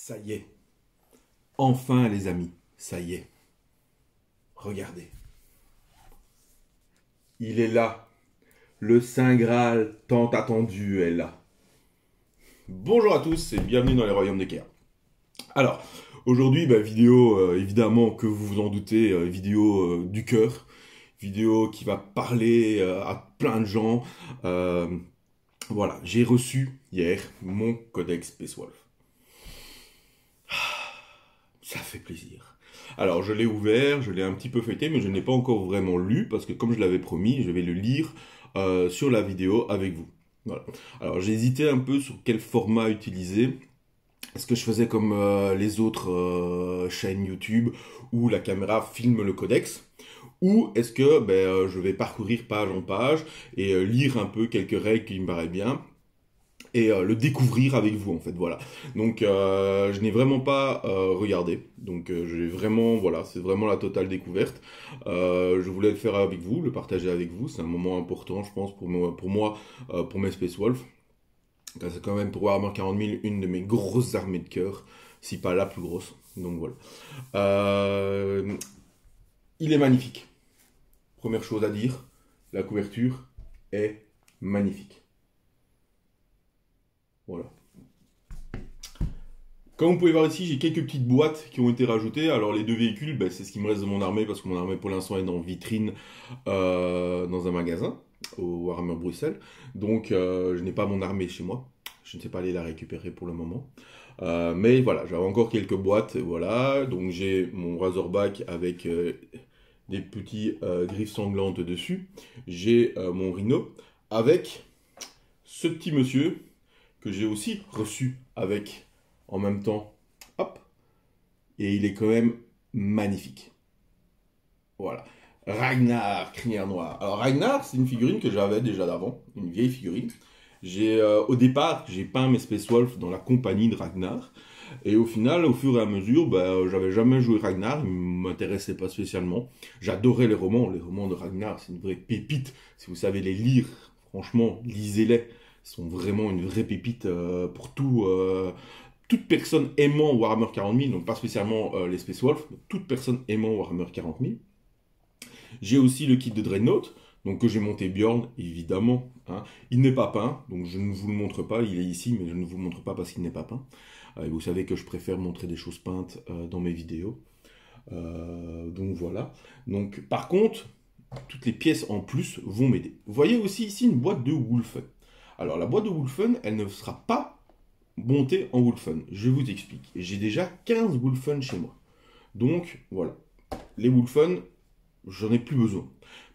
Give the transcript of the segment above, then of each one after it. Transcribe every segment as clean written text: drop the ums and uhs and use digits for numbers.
Ça y est. Enfin, les amis, ça y est. Regardez. Il est là. Le Saint Graal tant attendu est là. Bonjour à tous et bienvenue dans les royaumes d'Ikea. Alors, aujourd'hui, vidéo, évidemment, que vous vous en doutez, vidéo du cœur. Vidéo qui va parler à plein de gens. Voilà, j'ai reçu hier mon codex Space Wolf. Ça fait plaisir. Alors, je l'ai ouvert, je l'ai un petit peu feuilleté, mais je ne l'ai pas encore vraiment lu, parce que comme je l'avais promis, je vais le lire sur la vidéo avec vous. Voilà. Alors, j'ai hésité un peu sur quel format utiliser. Est-ce que je faisais comme les autres chaînes YouTube, où la caméra filme le codex, ou est-ce que je vais parcourir page en page et lire un peu quelques règles qui me paraissent bien, et le découvrir avec vous en fait, voilà. Donc je n'ai vraiment pas regardé, donc j'ai vraiment, voilà, c'est vraiment la totale découverte. Je voulais le faire avec vous, le partager avec vous, c'est un moment important je pense pour moi, pour mes Space Wolf. C'est quand même pour Warhammer 40 000 une de mes grosses armées de cœur, si pas la plus grosse, donc voilà. Il est magnifique. Première chose à dire, la couverture est magnifique. Voilà. Comme vous pouvez voir ici, j'ai quelques petites boîtes qui ont été rajoutées. Alors les deux véhicules, c'est ce qui me reste de mon armée, parce que mon armée pour l'instant est en vitrine dans un magasin, au Warhammer Bruxelles. Donc je n'ai pas mon armée chez moi. Je ne sais pas aller la récupérer pour le moment. Mais voilà, j'avais encore quelques boîtes, voilà. Donc j'ai mon Razorback avec des petits griffes sanglantes dessus. J'ai mon Rhino avec ce petit monsieur que j'ai aussi reçu avec en même temps, hop, et il est quand même magnifique. Voilà. Ragnar, crinière noire. Alors Ragnar, c'est une figurine que j'avais déjà d'avant, une vieille figurine. Au départ, j'ai peint mes Space Wolf dans la compagnie de Ragnar, et au final, au fur et à mesure, j'avais jamais joué Ragnar, il m'intéressait pas spécialement. J'adorais les romans de Ragnar, c'est une vraie pépite. Si vous savez les lire, franchement, lisez-les. Ils sont vraiment une vraie pépite pour toute personne aimant Warhammer 40 000, donc pas spécialement les Space Wolf, mais toute personne aimant Warhammer 40 000. J'ai aussi le kit de Dreadnought, donc que j'ai monté Bjorn, évidemment. Hein. Il n'est pas peint, donc je ne vous le montre pas, il est ici, mais je ne vous le montre pas parce qu'il n'est pas peint. Vous savez que je préfère montrer des choses peintes dans mes vidéos. Donc voilà. Donc, par contre, toutes les pièces en plus vont m'aider. Vous voyez aussi ici une boîte de Wulfen. Alors la boîte de Wulfen, elle ne sera pas montée en Wulfen. Je vous explique. J'ai déjà 15 Wulfen chez moi. Donc voilà. Les Wulfen, j'en ai plus besoin.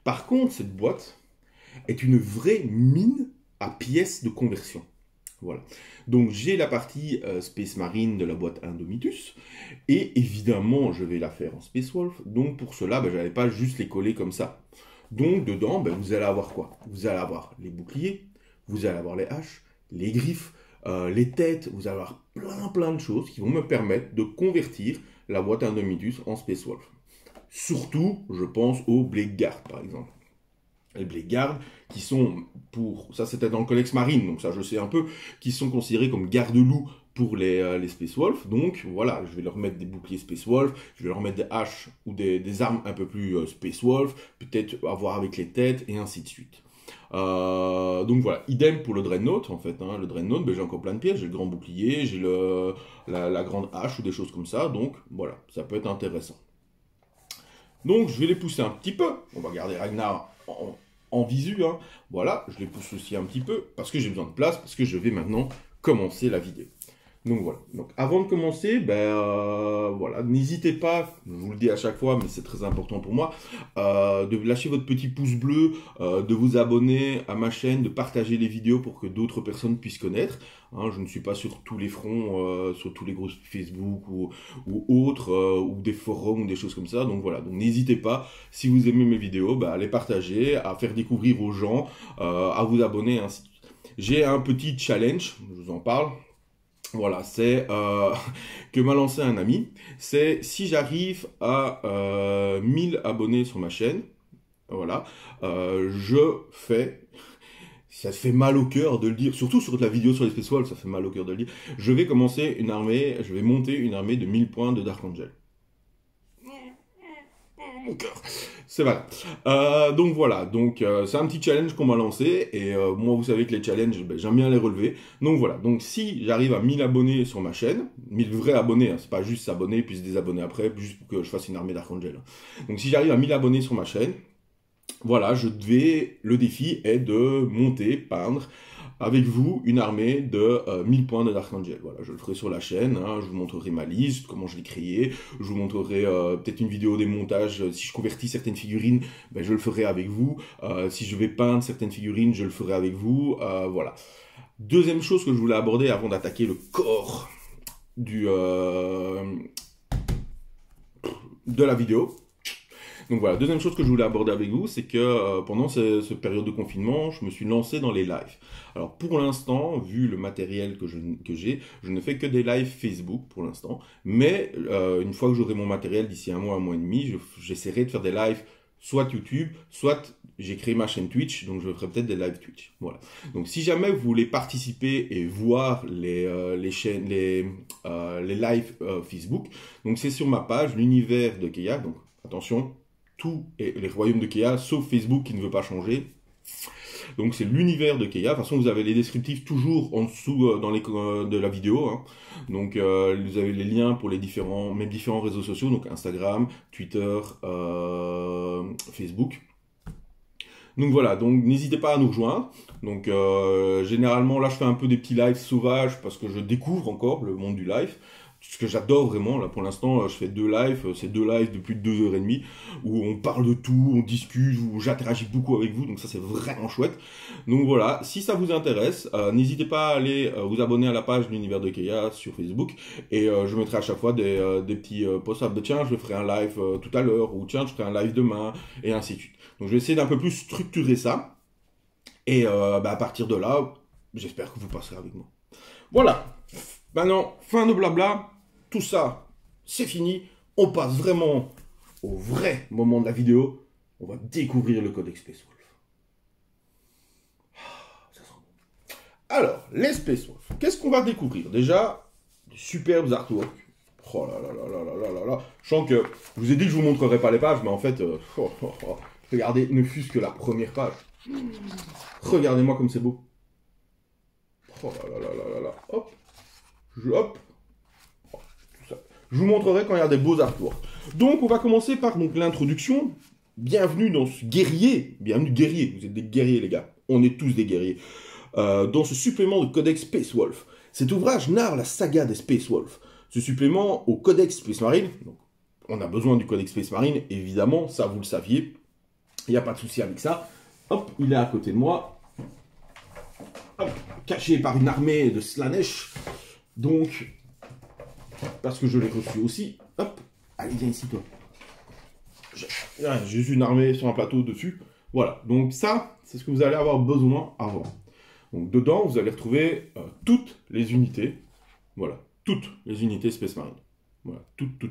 Par contre, cette boîte est une vraie mine à pièces de conversion. Voilà. Donc j'ai la partie Space Marine de la boîte Indomitus. Et évidemment, je vais la faire en Space Wolf. Donc pour cela, je n'allais pas juste les coller comme ça. Donc dedans, vous allez avoir quoi? Vous allez avoir les boucliers, vous allez avoir les haches, les griffes, les têtes, vous allez avoir plein de choses qui vont me permettre de convertir la boîte Indomitus en Space Wolf. Surtout, je pense aux Blade Guard, par exemple. Les Blade Guard, qui sont ça c'était dans le Codex Marine, donc ça je sais un peu, qui sont considérés comme garde-loups pour les Space Wolf. Donc voilà, je vais leur mettre des boucliers Space Wolf, je vais leur mettre des haches ou des armes un peu plus Space Wolf, peut-être avoir avec les têtes, et ainsi de suite. Donc voilà, idem pour le Dreadnought en fait. Hein. Le Dreadnought, j'ai encore plein de pièces, j'ai le grand bouclier, j'ai la grande hache ou des choses comme ça, donc voilà, ça peut être intéressant. Donc je vais les pousser un petit peu, on va garder Ragnar en visu, hein. Voilà, je les pousse aussi un petit peu, parce que j'ai besoin de place, parce que je vais maintenant commencer la vidéo. Donc voilà, donc avant de commencer, voilà, n'hésitez pas, je vous le dis à chaque fois, mais c'est très important pour moi, de lâcher votre petit pouce bleu, de vous abonner à ma chaîne, de partager les vidéos pour que d'autres personnes puissent connaître. Hein, je ne suis pas sur tous les fronts, sur tous les groupes Facebook ou autres, ou des forums ou des choses comme ça. Donc voilà, donc n'hésitez pas, si vous aimez mes vidéos, à les partager, à faire découvrir aux gens, à vous abonner, ainsi de suite. J'ai un petit challenge, je vous en parle. Voilà, c'est que m'a lancé un ami. C'est si j'arrive à 1000 abonnés sur ma chaîne, voilà, je fais ça fait mal au cœur de le dire, surtout sur la vidéo sur les Space Wolves, ça fait mal au cœur de le dire. Je vais commencer une armée, je vais monter une armée de 1000 points de Dark Angel. Mon cœur. C'est vrai. Donc voilà, c'est un petit challenge qu'on m'a lancé, et moi vous savez que les challenges, ben, j'aime bien les relever. Donc voilà, donc si j'arrive à 1000 abonnés sur ma chaîne, 1000 vrais abonnés, hein, c'est pas juste s'abonner puis se désabonner après, juste pour que je fasse une armée Dark Angel. Donc si j'arrive à 1000 abonnés sur ma chaîne, voilà, le défi est de monter, peindre avec vous une armée de 1000 points de Dark Angel. Voilà, je le ferai sur la chaîne, hein, je vous montrerai ma liste, comment je l'ai créée, je vous montrerai peut-être une vidéo des montages, si je convertis certaines figurines, ben, je le ferai avec vous, si je vais peindre certaines figurines, je le ferai avec vous, voilà. Deuxième chose que je voulais aborder avant d'attaquer le corps de la vidéo. Donc voilà, deuxième chose que je voulais aborder avec vous, c'est que pendant cette période de confinement, je me suis lancé dans les lives. Alors pour l'instant, vu le matériel que j'ai, je ne fais que des lives Facebook pour l'instant. Mais une fois que j'aurai mon matériel d'ici un mois et demi, j'essaierai de faire des lives soit YouTube, soit j'ai créé ma chaîne Twitch, donc je ferai peut-être des lives Twitch. Voilà. Donc si jamais vous voulez participer et voir les lives Facebook, donc c'est sur ma page, l'univers de Keia, donc attention, tous les royaumes de Keia, sauf Facebook qui ne veut pas changer. Donc c'est l'univers de Keia. De toute façon, vous avez les descriptifs toujours en dessous de la vidéo. Hein. Donc vous avez les liens pour mes différents réseaux sociaux, donc Instagram, Twitter, Facebook. Donc voilà, donc n'hésitez pas à nous rejoindre. Donc généralement là je fais un peu des petits lives sauvages parce que je découvre encore le monde du live. Ce que j'adore vraiment, là pour l'instant je fais 2 lives, c'est 2 lives de plus de 2h30 où on parle de tout, on discute, où j'interagis beaucoup avec vous, donc ça c'est vraiment chouette. Donc voilà, si ça vous intéresse, n'hésitez pas à aller vous abonner à la page de l'univers de Keia sur Facebook, et je mettrai à chaque fois des petits posts, tiens je ferai un live tout à l'heure, ou tiens je ferai un live demain, et ainsi de suite. Donc je vais essayer d'un peu plus structurer ça, et à partir de là, j'espère que vous passerez avec moi. Voilà, maintenant, fin de blabla. Tout ça, c'est fini. On passe vraiment au vrai moment de la vidéo. On va découvrir le codex Space Wolf. Ça sent bon. Alors, les Space Wolf. Qu'est-ce qu'on va découvrir? Déjà, de superbes artworks. Oh là là là là là là là là. Je sens que je vous ai dit que je vous montrerai pas les pages, mais en fait, regardez, ne fût-ce que la première page. Regardez-moi comme c'est beau. Oh là là là là là là. Hop. Hop. Je vous montrerai quand il y a des beaux artworks. Donc, on va commencer par l'introduction. Bienvenue dans ce guerrier. Bienvenue guerrier. Vous êtes des guerriers, les gars. On est tous des guerriers. Dans ce supplément de Codex Space Wolf. Cet ouvrage narre la saga des Space Wolf. Ce supplément au Codex Space Marine. Donc, on a besoin du Codex Space Marine, évidemment. Ça, vous le saviez. Il n'y a pas de souci avec ça. Hop, il est à côté de moi. Hop, caché par une armée de Slaanesh. Donc... parce que je l'ai reçu aussi. Hop, allez, viens ici, toi. J'ai une armée sur un plateau dessus. Voilà, donc ça, c'est ce que vous allez avoir besoin avant. Donc dedans, vous allez retrouver toutes les unités. Voilà, toutes les unités Space Marine. Voilà, toutes.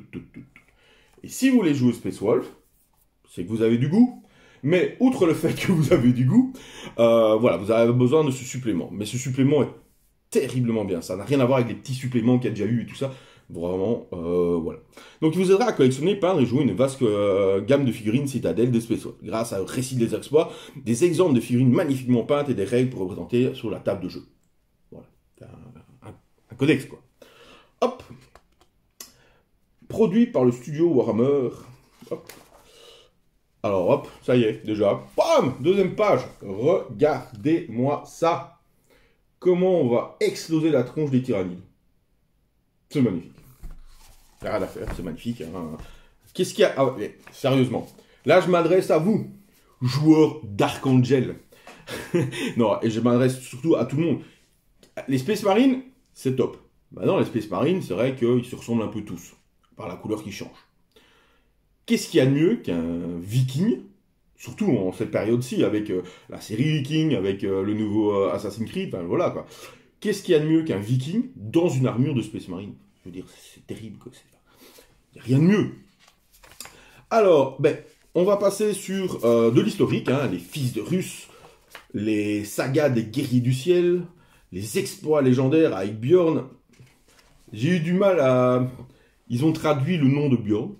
Et si vous voulez jouer Space Wolf, c'est que vous avez du goût. Mais outre le fait que vous avez du goût, voilà, vous avez besoin de ce supplément. Mais ce supplément est terriblement bien. Ça n'a rien à voir avec les petits suppléments qu'il y a déjà eu et tout ça. Vraiment, voilà. Donc, il vous aidera à collectionner, peindre et jouer une vaste gamme de figurines citadelles des Space Wolf, grâce à un récit des exploits, des exemples de figurines magnifiquement peintes et des règles pour représenter sur la table de jeu. Voilà. Un codex, quoi. Hop. Produit par le studio Warhammer. Hop. Alors, hop, ça y est, déjà. Bam! Deuxième page. Regardez-moi ça. Comment on va exploser la tronche des tyrannides. C'est magnifique. Rien à faire, c'est magnifique. Hein. Qu'est-ce qu'il y a... Ah, ouais, sérieusement. Là, je m'adresse à vous, joueurs d'Arc Angel. Non, et je m'adresse surtout à tout le monde. Les Space Marines, c'est top. Maintenant, les Space Marines, c'est vrai qu'ils se ressemblent un peu tous, par la couleur qui change. Qu'est-ce qu'il y a de mieux qu'un Viking, surtout en cette période-ci, avec la série Viking, avec le nouveau Assassin's Creed, enfin, voilà, quoi. Qu'est-ce qu'il y a de mieux qu'un Viking dans une armure de Space Marine? Je veux dire, c'est terrible, quoi. Il n'y a rien de mieux. Alors, on va passer sur de l'historique, hein, les fils de Russes, les sagas des guerriers du ciel, les exploits légendaires avec Bjorn. J'ai eu du mal à... Ils ont traduit le nom de Bjorn,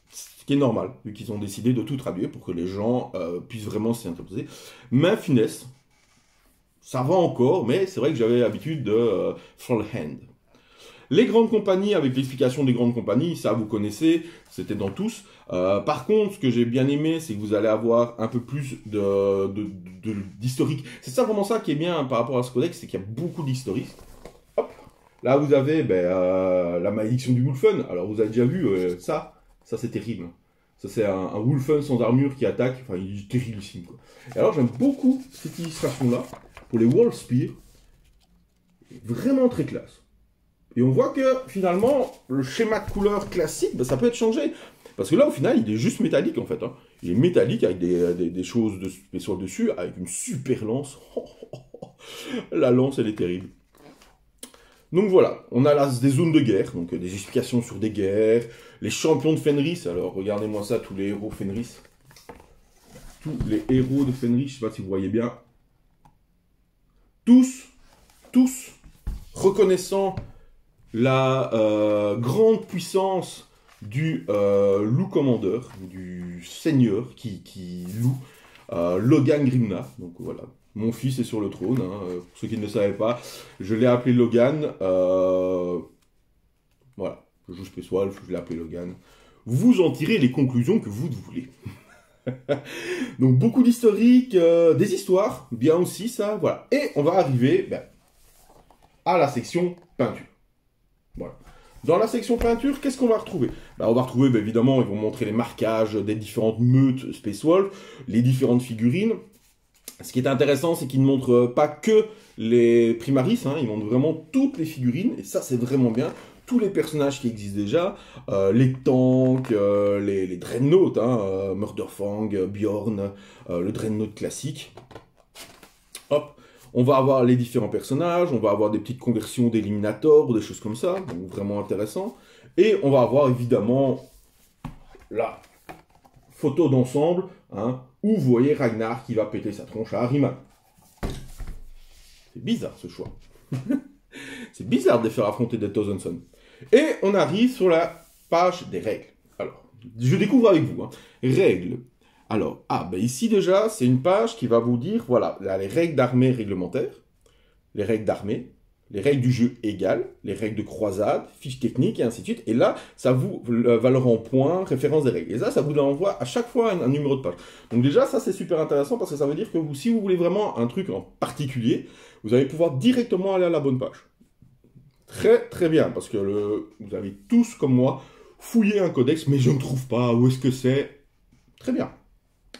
ce qui est normal, vu qu'ils ont décidé de tout traduire pour que les gens puissent vraiment s'y interposer. Main finesse, ça va encore, mais c'est vrai que j'avais l'habitude de Full Hand. Les grandes compagnies, avec l'explication des grandes compagnies, ça vous connaissez, c'était dans tous. Par contre, ce que j'ai bien aimé, c'est que vous allez avoir un peu plus d'historique. C'est ça vraiment ça qui est bien par rapport à ce codex, c'est qu'il y a beaucoup d'historique. Hop, là vous avez la malédiction du Wolfen. Alors vous avez déjà vu ça c'est terrible. Ça c'est un Wolfen sans armure qui attaque, enfin il est terriblissime quoi. Et alors j'aime beaucoup cette illustration là, pour les Wolf Spear, vraiment très classe. Et on voit que finalement, le schéma de couleur classique, ben, ça peut être changé. Parce que là, au final, il est juste métallique en fait. Hein. Il est métallique avec des choses de spécial dessus, avec une super lance. La lance, elle est terrible. Donc voilà, on a là des zones de guerre, donc des explications sur des guerres, les champions de Fenris. Alors regardez-moi ça, tous les héros Fenris. Tous les héros de Fenris, je sais pas si vous voyez bien. Tous reconnaissant la grande puissance du loup commandeur, du seigneur qui loue, Logan Grimnar. Donc voilà, mon fils est sur le trône, hein, pour ceux qui ne le savaient pas, je l'ai appelé Logan, voilà, je joue Space Wolf, je l'ai appelé Logan. Vous en tirez les conclusions que vous voulez. Donc beaucoup d'historique, des histoires, bien aussi ça, voilà. Et on va arriver à la section peinture. Voilà. Dans la section peinture, qu'est-ce qu'on va retrouver? On va retrouver, évidemment, ils vont montrer les marquages des différentes meutes Space Wolf, les différentes figurines. Ce qui est intéressant, c'est qu'ils ne montrent pas que les Primaris, hein, ils montrent vraiment toutes les figurines, et ça c'est vraiment bien. Tous les personnages qui existent déjà, les tanks, les Dreadnoughts, hein, Murderfang, Bjorn, le Dreadnought classique. Hop. On va avoir les différents personnages, on va avoir des petites conversions d'Eliminator ou des choses comme ça, donc vraiment intéressant. Et on va avoir évidemment la photo d'ensemble, hein, où vous voyez Ragnar qui va péter sa tronche à Ahriman. C'est bizarre ce choix. C'est bizarre de les faire affronter des Thousandson. Et on arrive sur la page des règles. Alors, je découvre avec vous. Hein. Règles. Alors, ici déjà, c'est une page qui va vous dire, voilà, là, les règles d'armée réglementaires, les règles d'armée, les règles du jeu égales, les règles de croisade, fiches techniques et ainsi de suite. Et là, ça vous valeur en points, référence des règles. Et ça vous envoie à chaque fois un numéro de page. Donc déjà, ça c'est super intéressant parce que ça veut dire que si vous voulez vraiment un truc en particulier, vous allez pouvoir directement aller à la bonne page. Très très bien, parce que vous avez tous, comme moi, fouillé un codex, mais je ne trouve pas où est-ce que c'est. Très bien.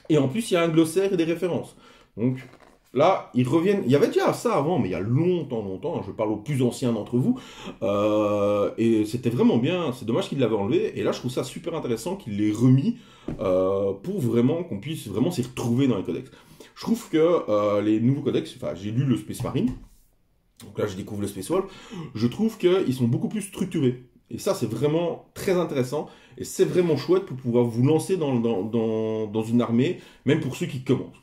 Et en plus, il y a un glossaire et des références. Donc là, ils reviennent. Il y avait déjà ça avant, mais il y a longtemps. Je parle aux plus anciens d'entre vous. Et c'était vraiment bien. C'est dommage qu'ils l'avaient enlevé. Et là, je trouve ça super intéressant qu'ils l'aient remis pour vraiment qu'on puisse vraiment s'y retrouver dans les codex. Je trouve que les nouveaux codex, enfin, j'ai lu le Space Marine. Donc là, je découvre le Space Wolf. Je trouve qu'ils sont beaucoup plus structurés. Et ça, c'est vraiment très intéressant. Et c'est vraiment chouette pour pouvoir vous lancer dans une armée, même pour ceux qui commencent.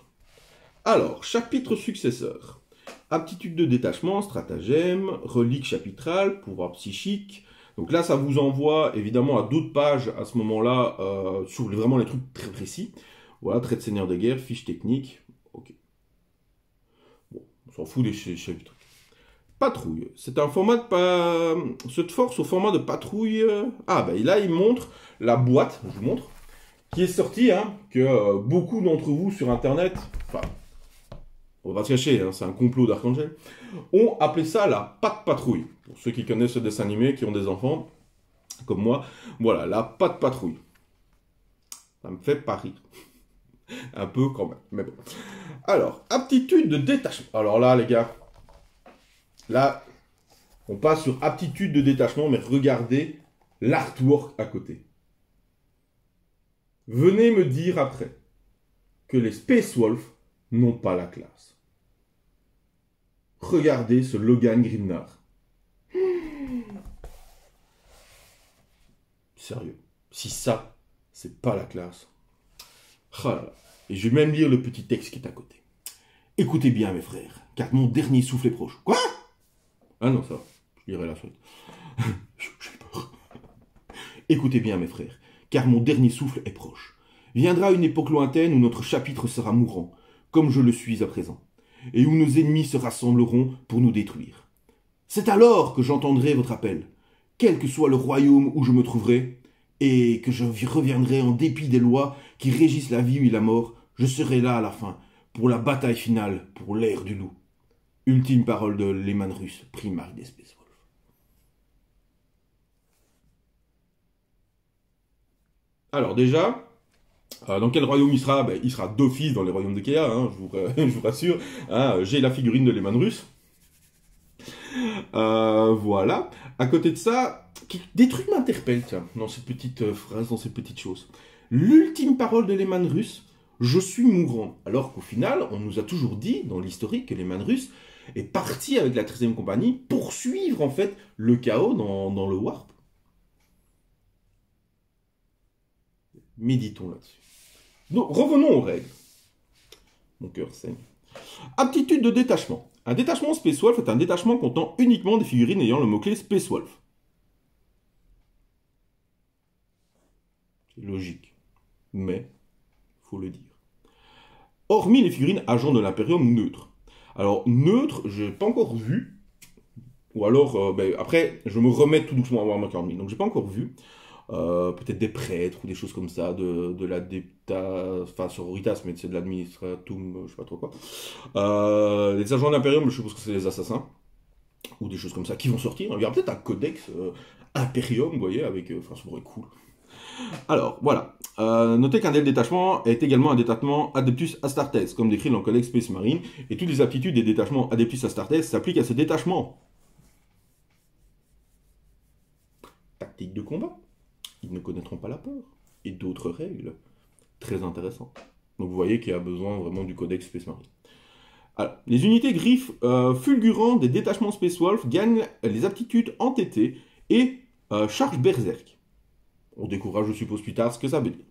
Alors, chapitre successeur. Aptitude de détachement, stratagème, relique chapitrale, pouvoir psychique. Donc là, ça vous envoie évidemment à d'autres pages à ce moment-là, sur vraiment les trucs très précis. Voilà, trait de seigneur de guerre, fiche technique. Ok. Bon, on s'en fout des chapitres. Patrouille. C'est un format de cette force au format de patrouille. Là, il montre la boîte, je vous montre, qui est sortie, hein, que beaucoup d'entre vous sur Internet, enfin, on va se cacher, hein, c'est un complot d'Archangel, ont appelé ça la patte patrouille. Pour ceux qui connaissent ce dessin animé, qui ont des enfants, comme moi, voilà, la patte patrouille. Ça me fait pas rire. Un peu quand même, mais bon. Alors, aptitude de détachement. Alors là, les gars, là, on passe sur aptitude de détachement, mais regardez l'artwork à côté. Venez me dire après que les Space Wolf n'ont pas la classe. Regardez ce Logan Grimnar. Sérieux. Si ça, c'est pas la classe. Oh là là. Et je vais même lire le petit texte qui est à côté. Écoutez bien, mes frères, car mon dernier souffle est proche. Quoi? Ah non, ça va, je lirai la suite. J'ai peur. Écoutez bien, mes frères, car mon dernier souffle est proche. Viendra une époque lointaine où notre chapitre sera mourant, comme je le suis à présent, et où nos ennemis se rassembleront pour nous détruire. C'est alors que j'entendrai votre appel, quel que soit le royaume où je me trouverai, et que je reviendrai en dépit des lois qui régissent la vie ou la mort, je serai là à la fin, pour la bataille finale, pour l'ère du loup. Ultime parole de Lehman Russ, primaire des Space Wolf. Alors déjà, dans quel royaume il sera? Il sera d'office dans les royaumes de Kea, hein, je vous rassure. Hein, j'ai la figurine de Lehman Russ. Voilà. À côté de ça, des trucs m'interpellent, tiens, dans ces petites phrases, dans ces petites choses. L'ultime parole de Lehman Russ, je suis mourant. Alors qu'au final, on nous a toujours dit, dans l'historique, que Lehman Russ est parti avec la 13e compagnie poursuivre, en fait, le chaos dans le Warp. Méditons là-dessus. Donc, revenons aux règles. Mon cœur saigne. Aptitude de détachement. Un détachement Space Wolf est un détachement comptant uniquement des figurines ayant le mot-clé Space Wolf. C'est logique. Mais, faut le dire. Hormis les figurines agents de l'Imperium neutres. Alors, neutre, je n'ai pas encore vu. Ou alors, après, je me remets tout doucement à Warhammer 40 000. Donc, j'ai pas encore vu. Peut-être des prêtres ou des choses comme ça, de l'adepta, enfin sororitas, mais c'est de l'administratum, je sais pas trop quoi. Les agents d'Imperium, je suppose que c'est les assassins, ou des choses comme ça, qui vont sortir. Il y aura peut-être un codex Imperium, vous voyez, avec, enfin, ça pourrait être cool. Alors, voilà. Notez qu'un des détachements est également un détachement Adeptus Astartes, comme décrit dans le codex Space Marine, et toutes les aptitudes des détachements Adeptus Astartes s'appliquent à ce détachement. Tactique de combat. Ils ne connaîtront pas la peur. Et d'autres règles. Très intéressantes. Donc vous voyez qu'il y a besoin vraiment du codex Space Marine. Alors, les unités griffes fulgurantes des détachements Space Wolf gagnent les aptitudes entêtées et charge berserk. On découvrira, je suppose, plus tard ce que ça veut dire.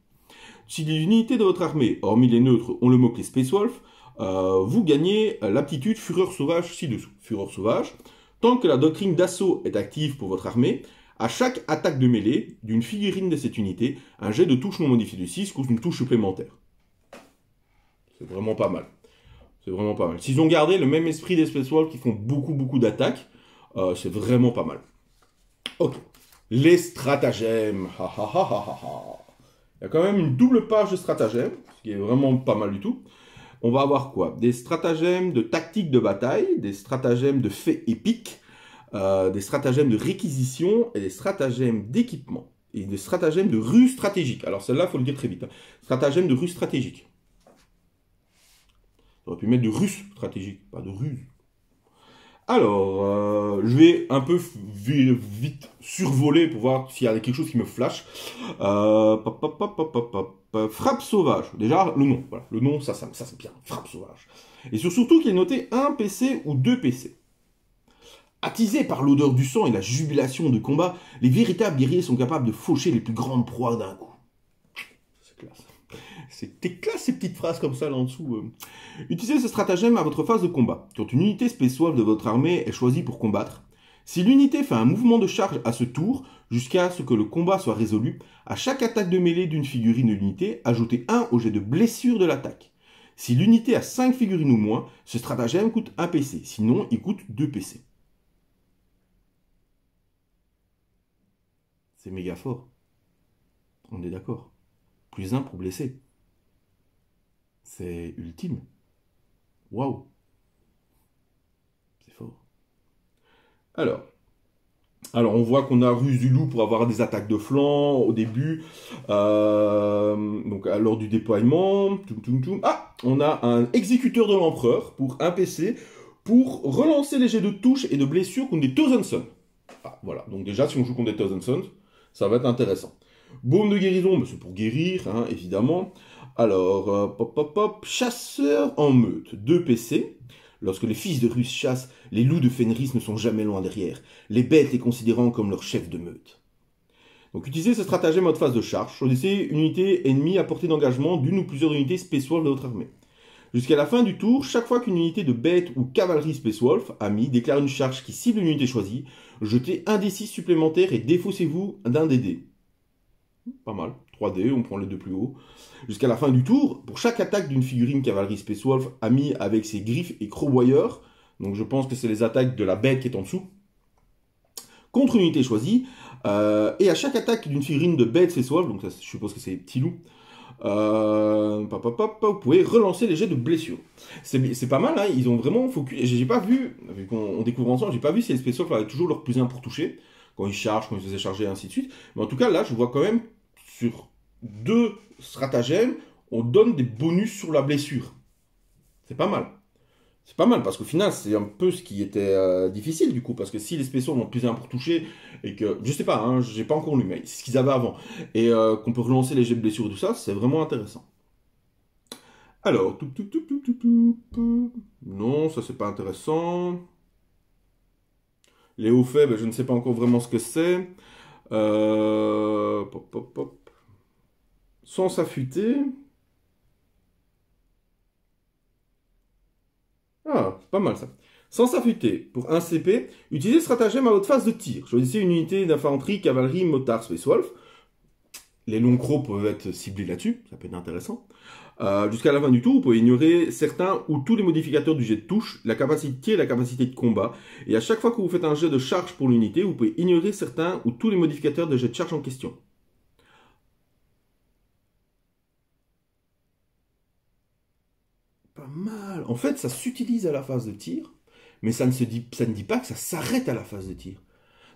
Si les unités de votre armée, hormis les neutres, ont le mot-clé Space Wolf, vous gagnez l'aptitude Fureur Sauvage ci-dessous. Fureur Sauvage, tant que la doctrine d'assaut est active pour votre armée, à chaque attaque de mêlée d'une figurine de cette unité, un jet de touche non modifié de 6 coûte une touche supplémentaire. C'est vraiment pas mal. C'est vraiment pas mal. S'ils ont gardé le même esprit des Space Wolf qui font beaucoup d'attaques, c'est vraiment pas mal. Ok. Les stratagèmes. Il y a quand même une double page de stratagèmes, ce qui est vraiment pas mal du tout. On va avoir quoi? Des stratagèmes de tactique de bataille, des stratagèmes de faits épiques, des stratagèmes de réquisition et des stratagèmes d'équipement. Et des stratagèmes de ruse stratégique. Alors celle-là, il faut le dire très vite. Hein. Stratagèmes de ruse stratégique. J'aurais pu mettre de ruse stratégique, pas de ruse. Alors, je vais un peu vite survoler pour voir s'il y a quelque chose qui me flash. Frappe sauvage. Déjà, le nom. Voilà. Le nom, ça c'est bien. Frappe sauvage. Et surtout qu'il est noté 1 PC ou 2 PC. Attisés par l'odeur du sang et la jubilation de combat, les véritables guerriers sont capables de faucher les plus grandes proies d'un coup. C'est classe. C'était classe ces petites phrases comme ça là en dessous. Utilisez ce stratagème à votre phase de combat. Quand une unité Space Wolf de votre armée est choisie pour combattre, si l'unité fait un mouvement de charge à ce tour, jusqu'à ce que le combat soit résolu, à chaque attaque de mêlée d'une figurine de l'unité, ajoutez 1 au jet de blessure de l'attaque. Si l'unité a 5 figurines ou moins, ce stratagème coûte 1 PC, sinon il coûte 2 PC. C'est méga fort. On est d'accord. Plus 1 pour blesser. C'est ultime. Waouh. C'est fort. Alors, on voit qu'on a ruse du loup pour avoir des attaques de flanc au début. Donc, lors du déploiement. Ah, on a un exécuteur de l'empereur pour 1 PC pour relancer les jets de touche et de blessure contre des Thousand Sons. Ah, voilà. Donc déjà, si on joue contre des Thousand Sons, ça va être intéressant. Baume de guérison, c'est pour guérir, hein, évidemment. Alors, chasseur en meute, 2 PC. Lorsque les fils de Russe chassent, les loups de Fenris ne sont jamais loin derrière, les bêtes les considérant comme leur chef de meute. Donc utilisez ce stratagème en phase de charge. Choisissez une unité ennemie à portée d'engagement d'une ou plusieurs unités Space Wolf de votre armée. Jusqu'à la fin du tour, chaque fois qu'une unité de bête ou cavalerie Space Wolf, ami, déclare une charge qui cible une unité choisie, jetez un D6 supplémentaire et défaussez-vous d'un des dés. Pas mal. 3D, on prend les deux plus hauts. Jusqu'à la fin du tour, pour chaque attaque d'une figurine cavalerie Space Wolf, ami avec ses griffes et crowwire, donc je pense que c'est les attaques de la bête qui est en dessous, contre une unité choisie, et à chaque attaque d'une figurine de bête Space Wolf, donc ça, je suppose que c'est petit loup, vous pouvez relancer les jets de blessure. C'est pas mal, hein, ils ont vraiment focus. J'ai pas vu, vu qu'on découvre ensemble, j'ai pas vu si les Space Wolf avaient toujours leur plus 1 pour toucher, quand ils chargent, quand ils se faisaient charger, et ainsi de suite. Mais en tout cas, là, je vois quand même, sur 2 stratagèmes, on donne des bonus sur la blessure. C'est pas mal. C'est pas mal, parce qu'au final, c'est un peu ce qui était difficile, du coup, parce que si les spéciaux ont plus 1 pour toucher, et que, je sais pas, hein, j'ai pas encore lu, mais c'est ce qu'ils avaient avant, et qu'on peut relancer les jets de blessure et tout ça, c'est vraiment intéressant. Alors, non, ça c'est pas intéressant. Les hauts faits, ben, je ne sais pas encore vraiment ce que c'est. Pop, pop, pop. Sans s'affûter. Ah, c'est pas mal ça. Sans s'affûter, pour un CP, utilisez le stratagème à votre phase de tir. Choisissez une unité d'infanterie, cavalerie, motard, Space Wolf. Les longs crocs peuvent être ciblés là-dessus, ça peut être intéressant. Jusqu'à la fin du tour, vous pouvez ignorer certains ou tous les modificateurs du jet de touche, la capacité de tir et la capacité de combat. Et à chaque fois que vous faites un jet de charge pour l'unité, vous pouvez ignorer certains ou tous les modificateurs de jet de charge en question. Pas mal. En fait, ça s'utilise à la phase de tir, mais ça ne dit pas que ça s'arrête à la phase de tir.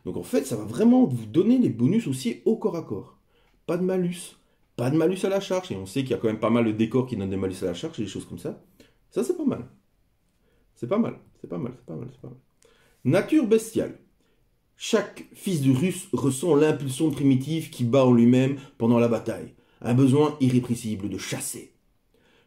Donc en fait, ça va vraiment vous donner les bonus aussi au corps à corps. Pas de malus. Pas de malus à la charge. Et on sait qu'il y a quand même pas mal de décors qui donnent des malus à la charge et des choses comme ça. Ça, c'est pas mal. C'est pas mal. C'est pas mal. C'est pas mal. C'est pas mal. Nature bestiale. Chaque fils de Russe ressent l'impulsion primitive qui bat en lui-même pendant la bataille. Un besoin irrépressible de chasser.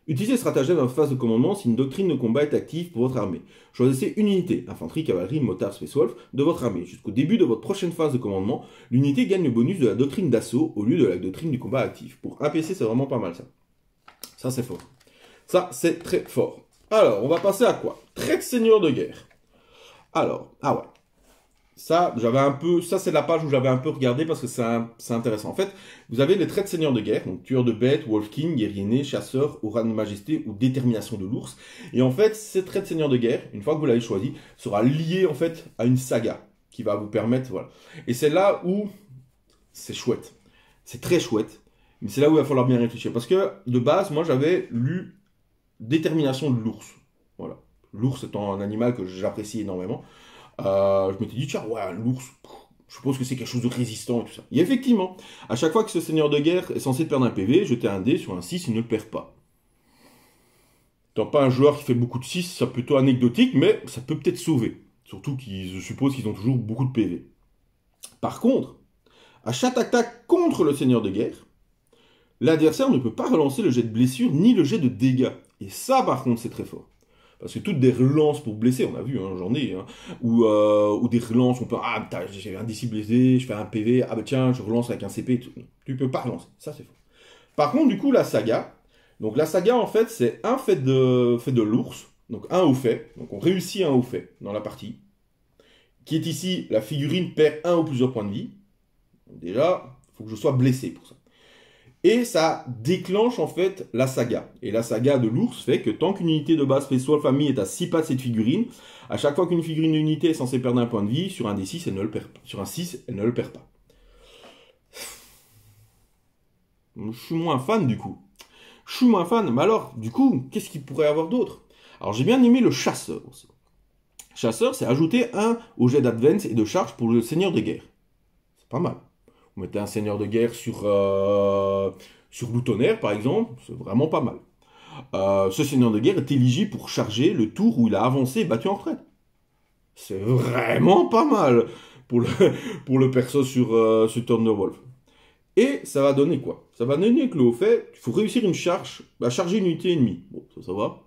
Utilisez ce stratagème en phase de commandement si une doctrine de combat est active pour votre armée. Choisissez une unité, infanterie, cavalerie, motard, Space Wolf, de votre armée. Jusqu'au début de votre prochaine phase de commandement, l'unité gagne le bonus de la doctrine d'assaut au lieu de la doctrine du combat actif. Pour un PC, c'est vraiment pas mal ça. Ça, c'est fort. Ça, c'est très fort. Alors, on va passer à quoi? Trait de seigneur de guerre. Alors, ah ouais. Ça, c'est la page où j'avais un peu regardé parce que c'est intéressant. En fait, vous avez les traits de seigneur de guerre, donc tueur de bêtes, wolf king, guerrier né, chasseur, aura de majesté ou détermination de l'ours. Et en fait, ces traits de seigneur de guerre, une fois que vous l'avez choisi, sera lié en fait à une saga qui va vous permettre, voilà. Et c'est là où c'est chouette. C'est très chouette. Mais c'est là où il va falloir bien réfléchir. Parce que, de base, moi, j'avais lu détermination de l'ours. Voilà. L'ours étant un animal que j'apprécie énormément. Je m'étais dit, tiens, ouais, l'ours, je suppose que c'est quelque chose de résistant et tout ça. Et effectivement, à chaque fois que ce seigneur de guerre est censé perdre un PV, jetez un dé sur un 6, il ne le perd pas. Tant pas un joueur qui fait beaucoup de 6, c'est plutôt anecdotique, mais ça peut peut-être sauver. Surtout je suppose qu'ils ont toujours beaucoup de PV. Par contre, à chaque attaque contre le seigneur de guerre, l'adversaire ne peut pas relancer le jet de blessure ni le jet de dégâts. Et ça, par contre, c'est très fort. Parce que toutes des relances pour blesser, on a vu, hein, j'en ai, hein, ou des relances, on peut, ah, j'ai un DC blessé, je fais un PV, ah bah tiens, je relance avec un CP, tu peux pas relancer, ça c'est faux. Par contre, du coup, la saga, donc la saga, en fait, c'est un fait de l'ours, donc un haut fait, donc on réussit un haut fait dans la partie, qui est ici, la figurine perd un ou plusieurs points de vie, donc déjà, il faut que je sois blessé pour ça. Et ça déclenche en fait la saga. Et la saga de l'ours fait que tant qu'une unité de base Space Wolf famille est à 6 pas de cette figurine, à chaque fois qu'une figurine d'unité est censée perdre un point de vie, sur un D6, elle ne le perd pas. Sur un 6, elle ne le perd pas. Je suis moins fan du coup. Je suis moins fan. Mais alors, du coup, qu'est-ce qu'il pourrait y avoir d'autre? Alors j'ai bien aimé le chasseur aussi. Chasseur, c'est ajouter un au jet d'advance et de charge pour le seigneur de guerre. C'est pas mal. Vous mettez un seigneur de guerre sur Loutonnerre, par exemple, c'est vraiment pas mal. Ce seigneur de guerre est éligible pour charger le tour où il a avancé et battu en retraite. C'est vraiment pas mal pour le perso sur Thunderwolf. Et ça va donner quoi? Ça va donner que le fait qu'il faut réussir une charge, à charger une unité ennemie. Bon, ça va.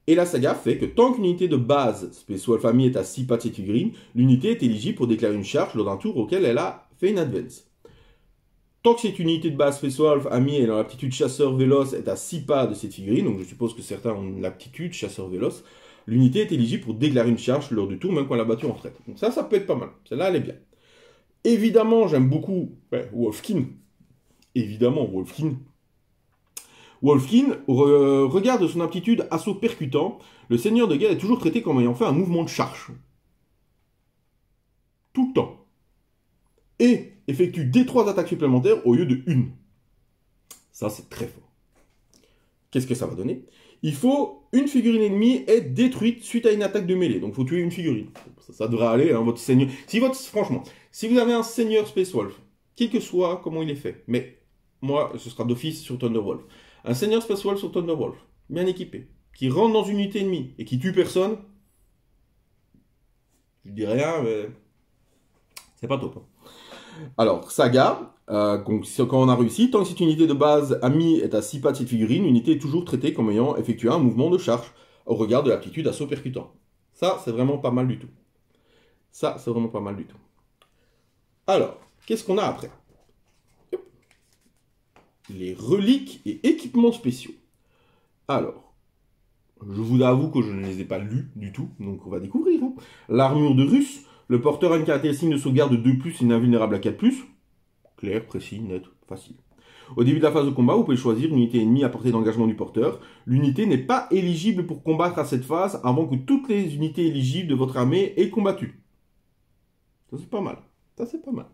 Et la saga fait que tant qu'une unité de base Space Wolf Family est à 6 pas de cette figurine, l'unité est éligible pour déclarer une charge lors d'un tour auquel elle a fait une advance. Tant que cette unité de base Space Wolf ami et dans l'aptitude chasseur véloce est à 6 pas de cette figurine, donc je suppose que certains ont l'aptitude chasseur véloce, l'unité est éligible pour déclarer une charge lors du tour, même quand elle a battu en retraite. Donc ça peut être pas mal. Celle-là, elle est bien. Évidemment, j'aime beaucoup Wolfkin. Évidemment, Wolfkin. Wolfkin, au regard de son aptitude assaut percutant, le seigneur de guerre est toujours traité comme ayant fait un mouvement de charge. Tout le temps. Et effectue D3 attaques supplémentaires au lieu de 1. Ça, c'est très fort. Qu'est-ce que ça va donner? Il faut une figurine ennemie est détruite suite à une attaque de mêlée. Donc, il faut tuer une figurine. Ça devrait aller, hein, votre seigneur. Franchement, si vous avez un seigneur Space Wolf, quel que soit comment il est fait, mais moi, ce sera d'office sur Thunderwolf. Un seigneur Space Wolf sur Thunderwolf, bien équipé, qui rentre dans une unité ennemie et qui tue personne, je dis rien, mais c'est pas top. Hein. Alors, Saga, donc, quand on a réussi, tant que cette unité de base amie est à 6 pas de cette figurine, l'unité est toujours traitée comme ayant effectué un mouvement de charge au regard de l'aptitude assaut percutant. Ça, c'est vraiment pas mal du tout. Ça, c'est vraiment pas mal du tout. Alors, qu'est-ce qu'on a après? Les reliques et équipements spéciaux. Alors, je vous avoue que je ne les ai pas lus du tout, donc on va découvrir. Hein. L'armure de Russe. Le porteur a une caractéristique de sauvegarde de 2+, et invulnérable à 4+. Clair, précis, net, facile. Au début de la phase de combat, vous pouvez choisir une unité ennemie à portée d'engagement du porteur. L'unité n'est pas éligible pour combattre à cette phase avant que toutes les unités éligibles de votre armée aient combattu. Ça, c'est pas mal. Ça, c'est pas mal.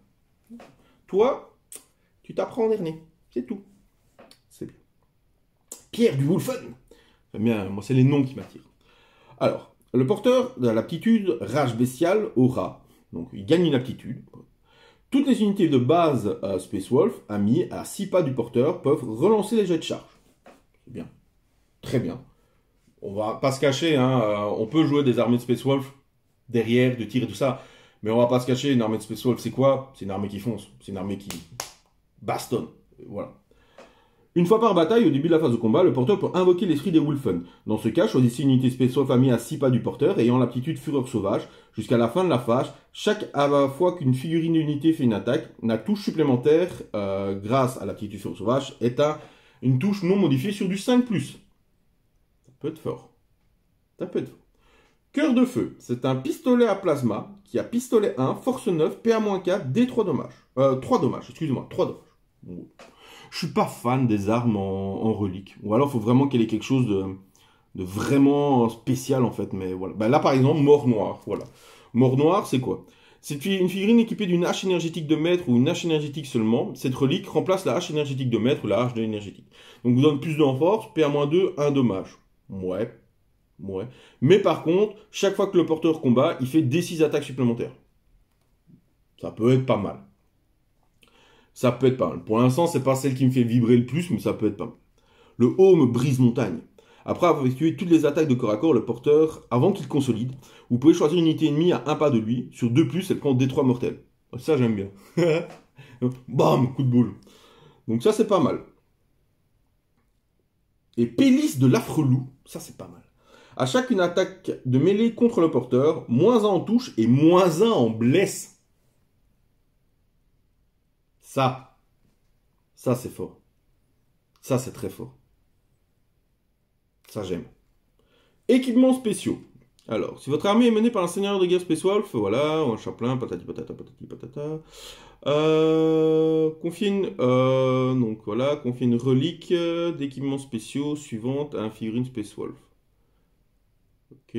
Toi, tu t'apprends en dernier. C'est tout. C'est bien. Pierre du Wolfen. J'aime bien, moi, c'est les noms qui m'attirent. Alors, le porteur de l'aptitude rage bestiale au rat. Donc, il gagne une aptitude. Toutes les unités de base Space Wolf, amis, à 6 pas du porteur, peuvent relancer les jets de charge. C'est bien. Très bien. On va pas se cacher, hein, on peut jouer des armées de Space Wolf derrière, de tir et tout ça, mais on va pas se cacher, une armée de Space Wolf, c'est quoi? C'est une armée qui fonce. C'est une armée qui bastonne. Voilà. Une fois par bataille, au début de la phase de combat, le porteur peut invoquer l'esprit des Wolfen. Dans ce cas, choisissez une unité Space Wolf amie à 6 pas du porteur, ayant l'aptitude Fureur Sauvage. Jusqu'à la fin de la phase, chaque fois qu'une figurine d'unité fait une attaque, la touche supplémentaire, grâce à l'aptitude Fureur Sauvage, est une touche non modifiée sur du 5+. Ça peut être fort. Ça peut être fort. Cœur de feu, c'est un pistolet à plasma qui a pistolet 1, force 9, PA-4, D3 dommages. 3 dommages, excusez-moi, 3 dommages. Bon. Je suis pas fan des armes en relique. Ou alors, il faut vraiment qu'elle ait quelque chose de vraiment spécial, en fait. Mais voilà. Ben là, par exemple, Mort Noir. Voilà. Mort Noir, c'est quoi? C'est une figurine équipée d'une hache énergétique de maître ou une hache énergétique seulement. Cette relique remplace la hache énergétique de maître ou la hache de énergétique. Donc, vous donne plus de force, PA-2, 1 dommage. Ouais. Ouais. Mais par contre, chaque fois que le porteur combat, il fait D6 attaques supplémentaires. Ça peut être pas mal. Ça peut être pas mal. Pour l'instant, c'est pas celle qui me fait vibrer le plus, mais ça peut être pas mal. Le Home brise montagne. Après avoir effectué toutes les attaques de corps à corps, le porteur, avant qu'il consolide, vous pouvez choisir une unité ennemie à 1 pas de lui. Sur 2+, elle prend D3 mortels. Ça, j'aime bien. Bam, coup de boule. Donc ça, c'est pas mal. Et Pélis de l'affreux loup. Ça, c'est pas mal. À chaque une attaque de mêlée contre le porteur, -1 en touche et -1 en blesse. Ça c'est fort. Ça, c'est très fort. Ça, j'aime. Équipements spéciaux. Alors, si votre armée est menée par un seigneur de guerre Space Wolf, voilà, ou un chaplain, patati patata, patati patata. Donc voilà, confiez une relique d'équipements spéciaux suivante à un figurine Space Wolf. Ok.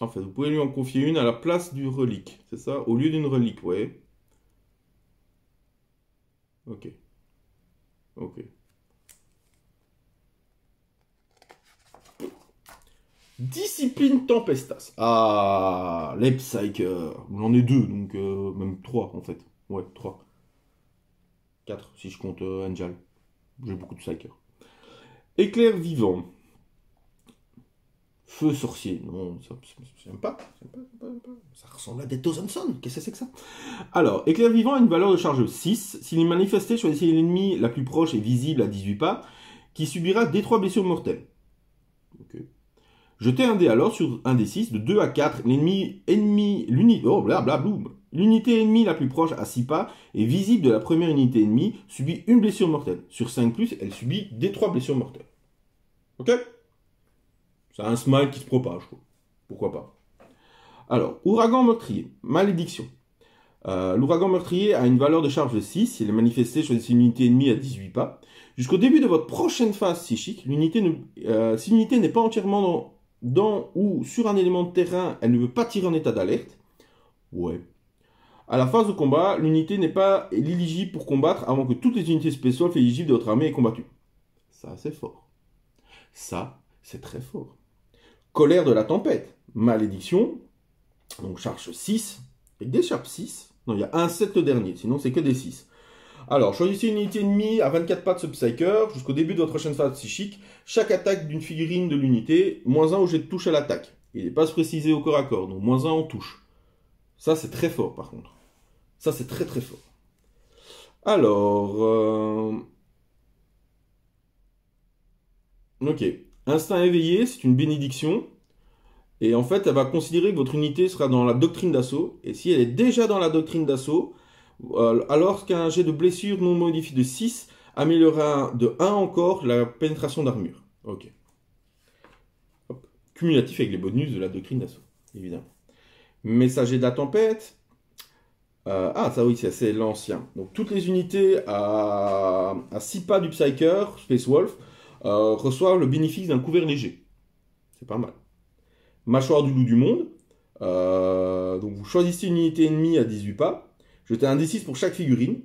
En fait, vous pouvez lui en confier une à la place du relique, c'est ça? Au lieu d'une relique, ouais. Ok. Ok. Discipline Tempestas. Ah, les Psychers. J'en ai 2, donc même 3 en fait. Ouais, 3. 4 si je compte Angel. J'ai beaucoup de Psychers. Éclair vivant. Feu sorcier. Non, ça, j'aime pas. Ça ressemble à des Thompson. Qu'est-ce que c'est que ça? Alors, éclair vivant a une valeur de charge 6. S'il est manifesté, choisissez l'ennemi la plus proche et visible à 18 pas, qui subira D3 blessures mortelles. Ok. Jetez un dé alors sur un des 6 de 2 à 4. L'unité L'unité ennemie la plus proche à 6 pas est visible de la première unité ennemie, subit une blessure mortelle. Sur 5+, elle subit des 3 blessures mortelles. Ok? C'est un smile qui se propage, quoi. Pourquoi pas. Alors, ouragan meurtrier, malédiction. L'ouragan meurtrier a une valeur de charge de 6. Si elle est manifestée, choisissez une unité ennemie à 18 pas. Jusqu'au début de votre prochaine phase psychique, si l'unité n'est pas entièrement dans ou sur un élément de terrain, elle ne veut pas tirer en état d'alerte. Ouais. À la phase de combat, l'unité n'est pas éligible pour combattre avant que toutes les unités spéciales éligibles de votre armée aient combattu. Ça, c'est fort. Ça, c'est très fort. Colère de la tempête, malédiction. Donc charge 6. Et des charges 6. Non, il y a un 7 le dernier, sinon c'est que des 6. Alors, choisissez une unité ennemie à 24 pas de ce Psyker. Jusqu'au début de votre prochaine phase psychique, chaque attaque d'une figurine de l'unité, -1 au jet de touche à l'attaque. Il n'est pas précisé au corps à corps, donc -1 en touche. Ça, c'est très fort, par contre. Ça, c'est très très fort. Alors... Ok. Instinct éveillé, c'est une bénédiction. Et en fait, elle va considérer que votre unité sera dans la doctrine d'assaut. Et si elle est déjà dans la doctrine d'assaut, alors qu'un jet de blessure non modifié de 6 améliorera de 1 encore la pénétration d'armure. Ok. Hop. Cumulatif avec les bonus de la doctrine d'assaut, évidemment. Messager de la tempête. Ça oui, c'est l'ancien. Donc toutes les unités à 6 pas du Psyker, Space Wolf, reçoivent le bénéfice d'un couvert léger. C'est pas mal. Mâchoire du loup du monde. Donc vous choisissez une unité ennemie à 18 pas. Jetez un D6 pour chaque figurine.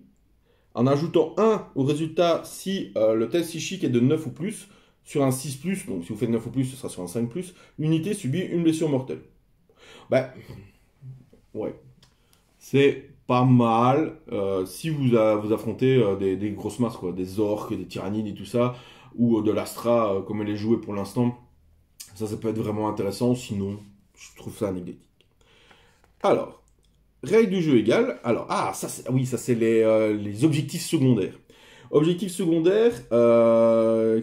En ajoutant 1 au résultat si le test psychique est de 9 ou plus. Sur un 6+, donc si vous faites 9 ou plus, ce sera sur un 5+. L'unité subit une blessure mortelle. Ben, ouais. C'est pas mal si vous affrontez des grosses masses, quoi. Des orques, des tyrannides et tout ça. Ou de l'Astra, comme elle est jouée pour l'instant. Ça peut être vraiment intéressant, sinon, je trouve ça anecdotique. Alors, règle du jeu égale. Alors, ça c'est les objectifs secondaires. Objectifs secondaires,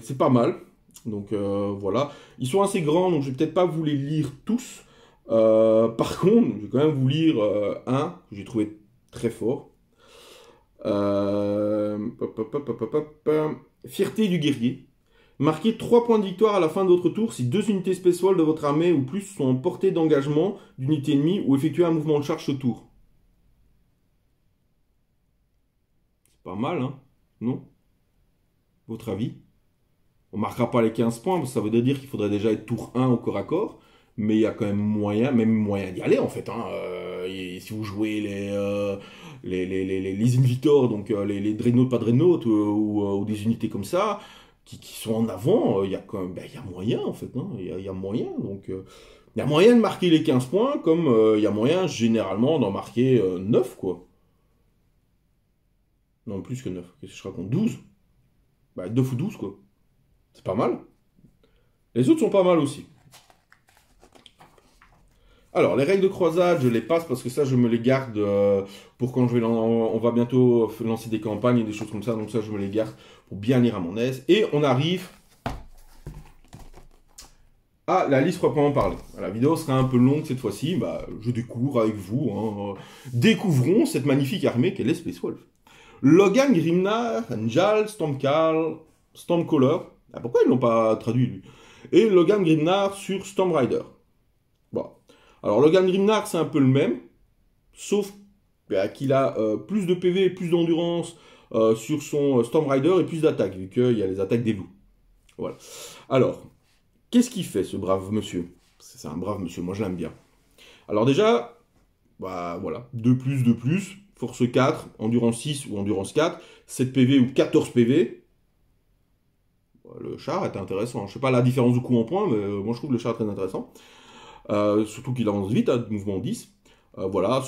c'est pas mal. Donc, voilà. Ils sont assez grands, donc je vais peut-être pas vous les lire tous. Par contre, je vais quand même vous lire un que j'ai trouvé très fort. Fierté du guerrier. Marquez 3 points de victoire à la fin de votre tour si 2 unités spéciales de votre armée ou plus sont en portée d'engagement d'unité ennemie ou effectuent un mouvement de charge ce tour. C'est pas mal, hein? Non? Votre avis? On marquera pas les 15 points, parce que ça veut dire qu'il faudrait déjà être tour 1 au corps à corps, mais il y a quand même moyen d'y aller en fait. Hein. Et si vous jouez les Invictors, donc les Dreadnought, pas Dreadnought, ou des unités comme ça, qui sont en avant, il y a quand même, il y a moyen en fait, hein, il y a moyen, donc il y a moyen de marquer les 15 points, comme il y a moyen généralement d'en marquer 9, quoi. Non, plus que 9, qu'est-ce que je raconte? 12? 9 ou 12, quoi. C'est pas mal. Les autres sont pas mal aussi. Alors, les règles de croisade, je les passe parce que ça, je me les garde pour quand on va bientôt lancer des campagnes et des choses comme ça. Donc ça, je me les garde pour bien lire à mon aise. Et on arrive à la liste proprement parlée. La vidéo sera un peu longue cette fois-ci. Je découvre avec vous. Hein, découvrons cette magnifique armée qu'est les Space Wolf. Logan, Grimnar, Njal, Stormcaller. Pourquoi ils ne l'ont pas traduit, lui? Et Logan Grimnar sur Storm Rider. Bon. Alors, Logan Grimnar, c'est un peu le même, sauf qu'il a plus de PV et plus d'endurance sur son Storm Rider et plus d'attaque, vu qu'il y a les attaques des loups. Voilà. Alors, qu'est-ce qu'il fait, ce brave monsieur? C'est un brave monsieur, moi je l'aime bien. Alors déjà, voilà, 2+, force 4, endurance 6 ou endurance 4, 7 PV ou 14 PV. Le char est intéressant. Je sais pas la différence de coup en points, mais moi je trouve le char très intéressant. Surtout qu'il avance vite, hein, mouvement 10. Voilà,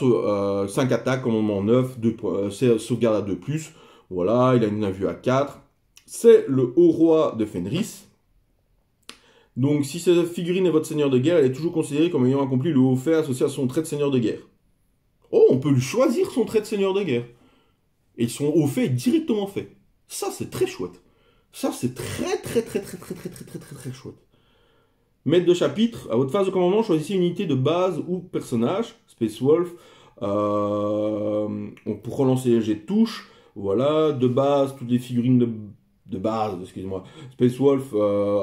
5 attaques, commandement 9, sauvegarde à 2+. Voilà, il a une vue à 4. C'est le haut roi de Fenris. Donc si cette figurine est votre seigneur de guerre, elle est toujours considérée comme ayant accompli le haut fait associé à son trait de seigneur de guerre. Oh, on peut lui choisir son trait de seigneur de guerre. Et son haut fait est directement fait. Ça, c'est très chouette. Ça, c'est très chouette. Maître de chapitre, à votre phase de commandement, choisissez une unité de base ou personnage, Space Wolf, Pour relancer les jets de touche, voilà, de base, toutes les figurines de base, excusez-moi, Space Wolf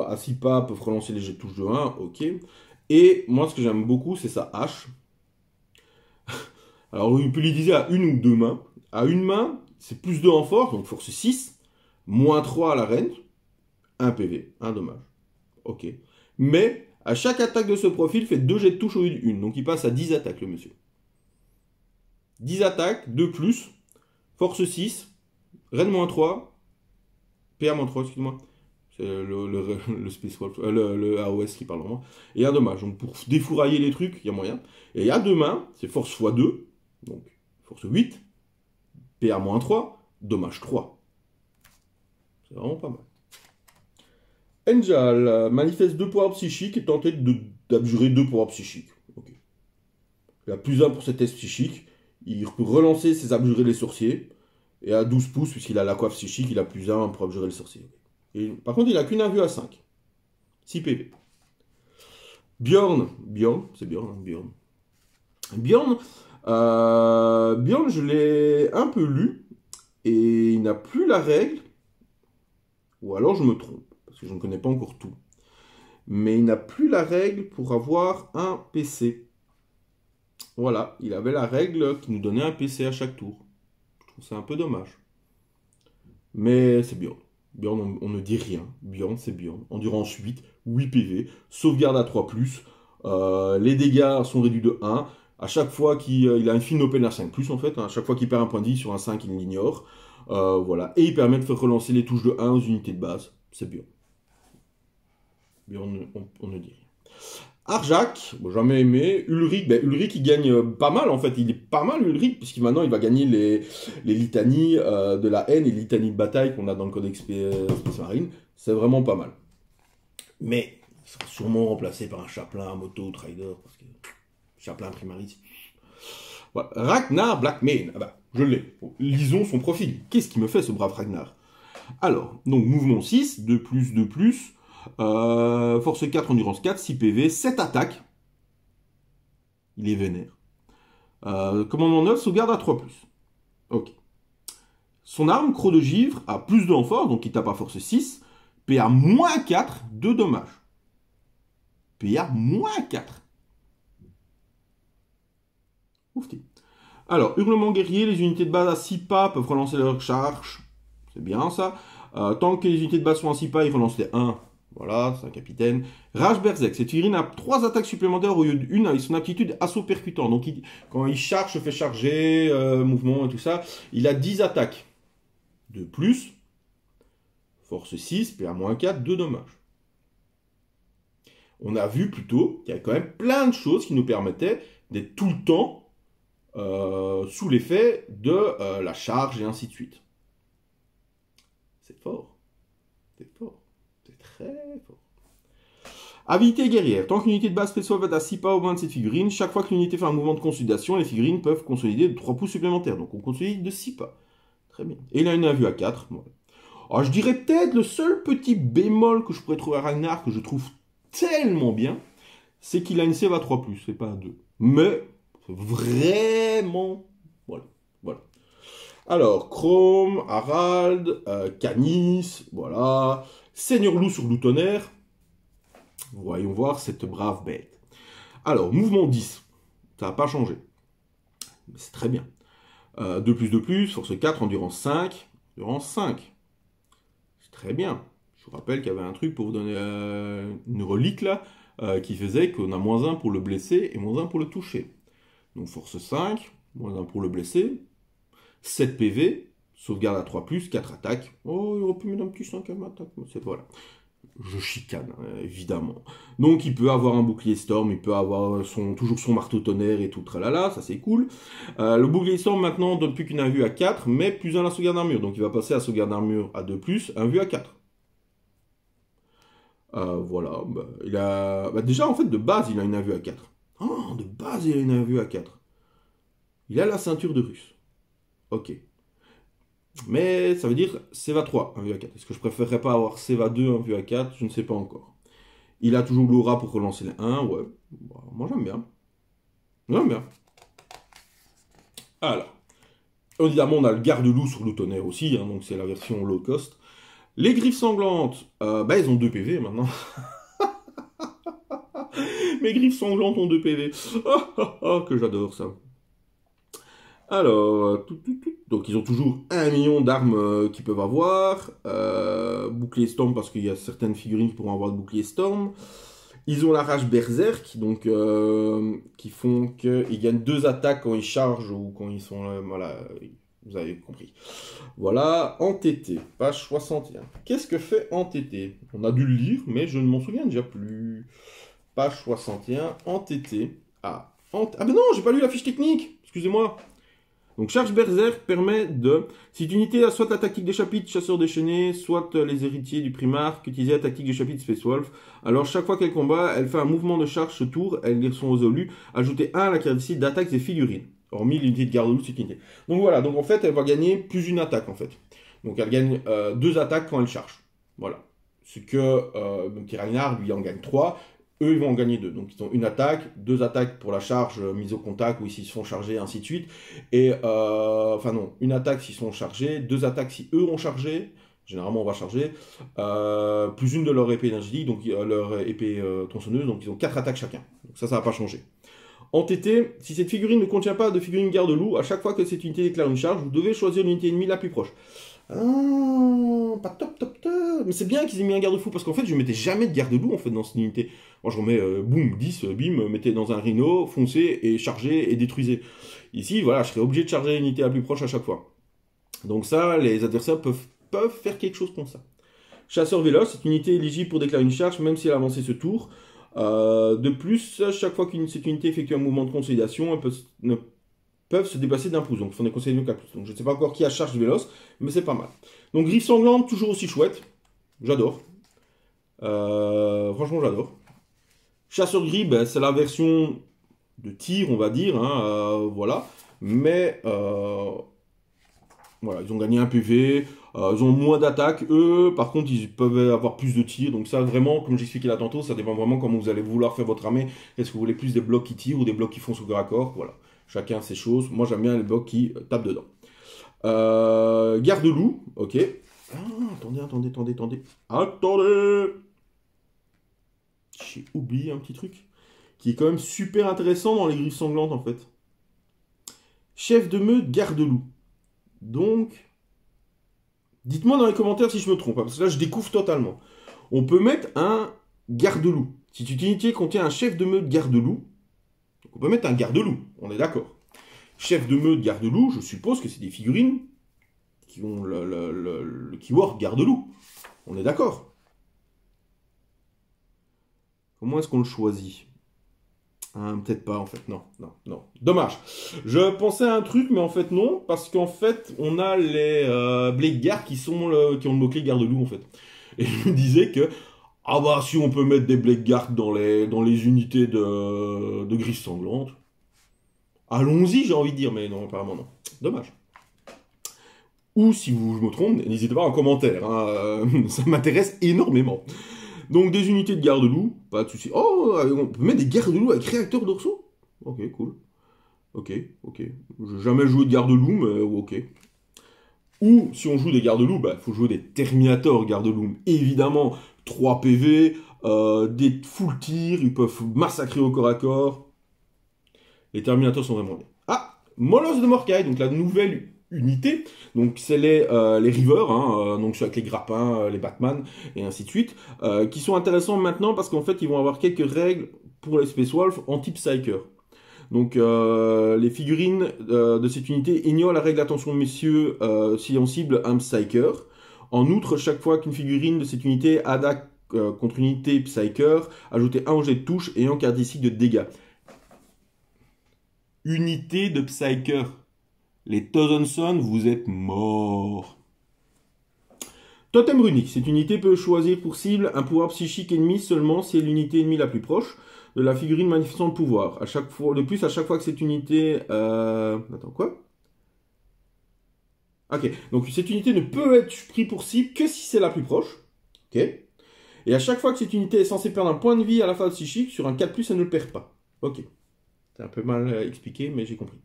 à 6 pas peuvent relancer les jets de touche de 1, ok. Et moi, ce que j'aime beaucoup, c'est sa hache. Alors, on peut l'utiliser à une ou deux mains. À une main, c'est plus 2 en force, donc force 6, moins 3 à la range, 1 PV, 1 dommage. Ok. Mais, à chaque attaque de ce profil, fait 2 jets de touche au lieu d'une. Donc, il passe à 10 attaques, le monsieur. 10 attaques, 2 plus, force 6, range moins 3, PA moins 3, excuse-moi. C'est le Space Wolf, le AOS qui parle vraiment. Et un dommage. Donc, pour défourailler les trucs, il y a moyen. Et à deux mains, c'est force x2, donc force 8, PA-3, dommage 3. C'est vraiment pas mal. Angel manifeste 2 pouvoirs psychiques et tente d'abjurer 2 pouvoirs psychiques. Okay. Il a plus 1 pour cette test psychique. Il peut relancer ses abjurer les sorciers. Et à 12 pouces, puisqu'il a la coiffe psychique, il a plus 1 pour abjurer le sorcier. Et, par contre, il a qu'une invue à 5. 6 PV. Bjorn, c'est Bjorn, hein, Bjorn. Bjorn, je l'ai un peu lu. Et il n'a plus la règle. Ou alors je me trompe, parce que je ne connais pas encore tout. Mais il n'a plus la règle pour avoir un PC. Voilà, il avait la règle qui nous donnait un PC à chaque tour. Je trouve ça un peu dommage. Mais c'est Bjorn. Bjorn, on ne dit rien. Bjorn, c'est Bjorn. Endurance 8, 8 PV, sauvegarde à 3+. Les dégâts sont réduits de 1. À chaque fois qu'il a une fine open à 5+, en fait. À chaque fois qu'il perd un point de vie sur un 5, il l'ignore. Voilà. Et il permet de faire relancer les touches de 1 aux unités de base. C'est Bjorn. Bjorn, on ne dit rien. Arjak, bon, jamais aimé. Ulrich, Ulrich il gagne pas mal en fait. Il est pas mal Ulrich, puisqu'il maintenant il va gagner les litanies de la haine et les litanies de bataille qu'on a dans le codex Space Marine. C'est vraiment pas mal. Mais il sera sûrement remplacé par un chaplain à moto ou trader, parce que chaplain primaris. Voilà. Ragnar Blackmane, ah bah, je l'ai. Bon, lisons son profil. Qu'est-ce qui me fait ce brave Ragnar? Alors, donc mouvement 6, 2+, 2+. Force 4, endurance 4, 6 PV, 7 attaques. Il est vénère. Commandement 9, sauvegarde à 3+. Ok. Son arme, croc de givre, a plus 2 en force, donc il tape à force 6. PA moins 4, 2 dommages. PA moins 4. Oufti. Alors, hurlement guerrier, les unités de base à 6 pas peuvent relancer leur charge. C'est bien ça. Tant que les unités de base sont à 6 pas, ils relancent les 1. Voilà, c'est un capitaine. Rage Berserk, cette figurine a 3 attaques supplémentaires au lieu d'une avec son aptitude assaut percutant. Donc quand il charge, se fait charger, mouvement et tout ça, il a 10 attaques. De plus, force 6, PA-4, 2 dommages. On a vu plutôt qu'il y avait quand même plein de choses qui nous permettaient d'être tout le temps sous l'effet de la charge et ainsi de suite. C'est fort. C'est fort. C'est très fort. Habilité guerrière. Tant qu'une unité de base spéciale va à 6 pas au moins de cette figurine, chaque fois que l'unité fait un mouvement de consolidation, les figurines peuvent consolider de 3 pouces supplémentaires. Donc on consolide de 6 pas. Très bien. Et il a une invue à 4. Bon. Alors je dirais peut-être le seul petit bémol que je pourrais trouver à Ragnar, que je trouve tellement bien, c'est qu'il a une save à 3+, c'est pas à 2. Mais, vraiment, voilà. Alors, Chrome, Harald, Canis, voilà. Seigneur Loup sur Loup Tonnerre. Voyons voir cette brave bête. Alors, mouvement 10. Ça n'a pas changé. Mais c'est très bien. 2+, force 4, endurance 5. Endurance 5. C'est très bien. Je vous rappelle qu'il y avait un truc pour vous donner une relique là, qui faisait qu'on a -1 pour le blesser et -1 pour le toucher. Donc force 5, -1 pour le blesser. 7 PV, sauvegarde à 3+, 4 attaques. Oh, il aurait pu mettre un petit 5 à ma attaque. Voilà. Je chicane, évidemment. Donc il peut avoir un bouclier Storm, il peut avoir toujours son marteau tonnerre et tout, tralala, ça c'est cool. Le bouclier Storm maintenant donne plus qu'une invue à 4, mais plus 1 à la sauvegarde d'armure. Donc il va passer à sauvegarde d'armure à 2+, invue à 4. Voilà, déjà en fait de base il a une invue à 4. Oh, de base il a une invue à 4. Il a la ceinture de russe. Ok. Mais ça veut dire Seva 3, 1 vue à 4. Est-ce que je préférerais pas avoir Seva 2, 1 vue à 4? Je ne sais pas encore. Il a toujours l'aura pour relancer les 1, ouais. Moi j'aime bien. J'aime bien. Alors, évidemment, on a le garde-loup sur le tonnerre aussi, hein, donc c'est la version low cost. Les griffes sanglantes, bah, elles ont 2 PV maintenant. Mes griffes sanglantes ont 2 PV. Ah, ah, ah, que j'adore ça. Alors, donc ils ont toujours 1 million d'armes qu'ils peuvent avoir. Bouclier Storm, parce qu'il y a certaines figurines qui pourront avoir le bouclier Storm. Ils ont la rage Berserk, donc qui font qu'ils gagnent 2 attaques quand ils chargent ou quand ils sont... voilà, vous avez compris. Voilà, Entêté, page 61. Qu'est-ce que fait Entêté? On a dû le lire, mais je ne m'en souviens déjà plus. Page 61, Entêté. Ah ben non, j'ai pas lu la fiche technique, excusez-moi. Donc charge Berserk permet de... Si une unité a soit la tactique des chapitres chasseur déchaîné, soit les héritiers du primarque utiliser la tactique du chapitre Space Wolf, alors chaque fois qu'elle combat, elle fait un mouvement de charge ce tour, elles sont résolues, ajoutez 1 à la caractéristique d'attaque des figurines, hormis l'unité de garde-loup de cette unité. Donc voilà, donc en fait elle va gagner plus une attaque en fait. Donc elle gagne 2 attaques quand elle charge. Voilà. Ce que donc Reinhardt lui en gagne 3. Eux, ils vont en gagner 2. Donc, ils ont une attaque, 2 attaques pour la charge mise au contact, ou s'ils se font charger, ainsi de suite. Et, enfin non, une attaque s'ils sont chargés, 2 attaques si eux ont chargé. Généralement, on va charger. Plus une de leur épée énergétique, donc leur épée tronçonneuse. Donc, ils ont 4 attaques chacun. Donc, ça va pas changer. En TT, si cette figurine ne contient pas de figurine garde-loup, à chaque fois que cette unité déclare une charge, vous devez choisir l'unité ennemie la plus proche. Ah, pas top, top, top. Mais c'est bien qu'ils aient mis un garde-fou, parce qu'en fait, je mettais jamais de garde-loup en fait dans cette unité. Moi, je remets boum, 10, bim, mettez dans un rhino, foncez et chargez et détruisez. Ici, voilà, je serais obligé de charger l'unité la plus proche à chaque fois. Donc ça, les adversaires peuvent faire quelque chose comme ça. Chasseur véloce, cette unité éligible pour déclarer une charge, même si elle a avancé ce tour. De plus, chaque fois que cette unité effectue un mouvement de consolidation, elles peuvent se déplacer d'un pouce. Donc, il faut des consolidations 4 pouces. Donc, je ne sais pas encore qui a charge véloce, mais c'est pas mal. Donc, griffe sanglante, toujours aussi chouette. J'adore. Franchement, j'adore. Chasseur gris, ben, c'est la version de tir, on va dire. Hein, voilà. Mais, voilà, ils ont gagné un PV. Ils ont moins d'attaque. Eux, par contre, ils peuvent avoir plus de tirs. Donc ça, vraiment, comme j'expliquais là tantôt, ça dépend vraiment comment vous allez vouloir faire votre armée. Est-ce que vous voulez plus des blocs qui tirent ou des blocs qui foncent au corps à corps? Voilà. Chacun ses choses. Moi, j'aime bien les blocs qui tapent dedans. Garde-loup, ok. Ah, attendez. Attendez! J'ai oublié un petit truc qui est quand même super intéressant dans les griffes sanglantes, en fait. Chef de meute, garde-loup. Donc, dites-moi dans les commentaires si je me trompe, hein, parce que là, je découvre totalement. On peut mettre un garde-loup. Si cette unité contient un chef de meute, garde-loup, on peut mettre un garde-loup, on est d'accord. Chef de meute, garde-loup, je suppose que c'est des figurines qui ont le keyword garde-loup. On est d'accord. Comment est-ce qu'on le choisit? Hein, peut-être pas en fait, non. Dommage. Je pensais à un truc, mais en fait non, parce qu'en fait, on a les Blade Guard qui ont le mot-clé garde-loup en fait. Et je me disais que, ah bah si on peut mettre des Blade Guard dans les unités de griffes sanglantes, allons-y, j'ai envie de dire, mais non, apparemment non. Dommage. Ou si je me trompe, n'hésitez pas en commentaire, hein, ça m'intéresse énormément. Donc des unités de garde-loup, pas de soucis. Oh, on peut mettre des garde-loups avec réacteurs dorsaux? Ok, cool. Ok. J'ai jamais joué de garde-loup, mais ok. Ou si on joue des garde-loups, bah faut jouer des Terminators garde-loup. Évidemment, 3 PV, des full tirs, ils peuvent massacrer au corps à corps. Les Terminators sont vraiment bien. Ah, Molosse de Morkai, donc la nouvelle unité. Donc c'est les Rivers, hein, donc ceux avec les grappins, les Batman, et ainsi de suite, qui sont intéressants maintenant parce qu'en fait ils vont avoir quelques règles pour les Space Wolf en type Psyker. Donc les figurines de cette unité ignorent la règle attention messieurs si on cible un Psyker. En outre, chaque fois qu'une figurine de cette unité attaque contre une unité Psyker, ajoutez un jet de touche et un caractéristique de dégâts. Unité de Psyker. Les Thousandson, vous êtes morts. Totem runique. Cette unité peut choisir pour cible un pouvoir psychique ennemi seulement si c'est l'unité ennemie la plus proche de la figurine manifestant le pouvoir. À chaque fois, de plus, à chaque fois que cette unité... Attends, quoi? Ok, donc cette unité ne peut être prise pour cible que si c'est la plus proche. Ok. Et à chaque fois que cette unité est censée perdre un point de vie à la phase psychique, sur un 4+, elle ne le perd pas. Ok. C'est un peu mal expliqué, mais j'ai compris.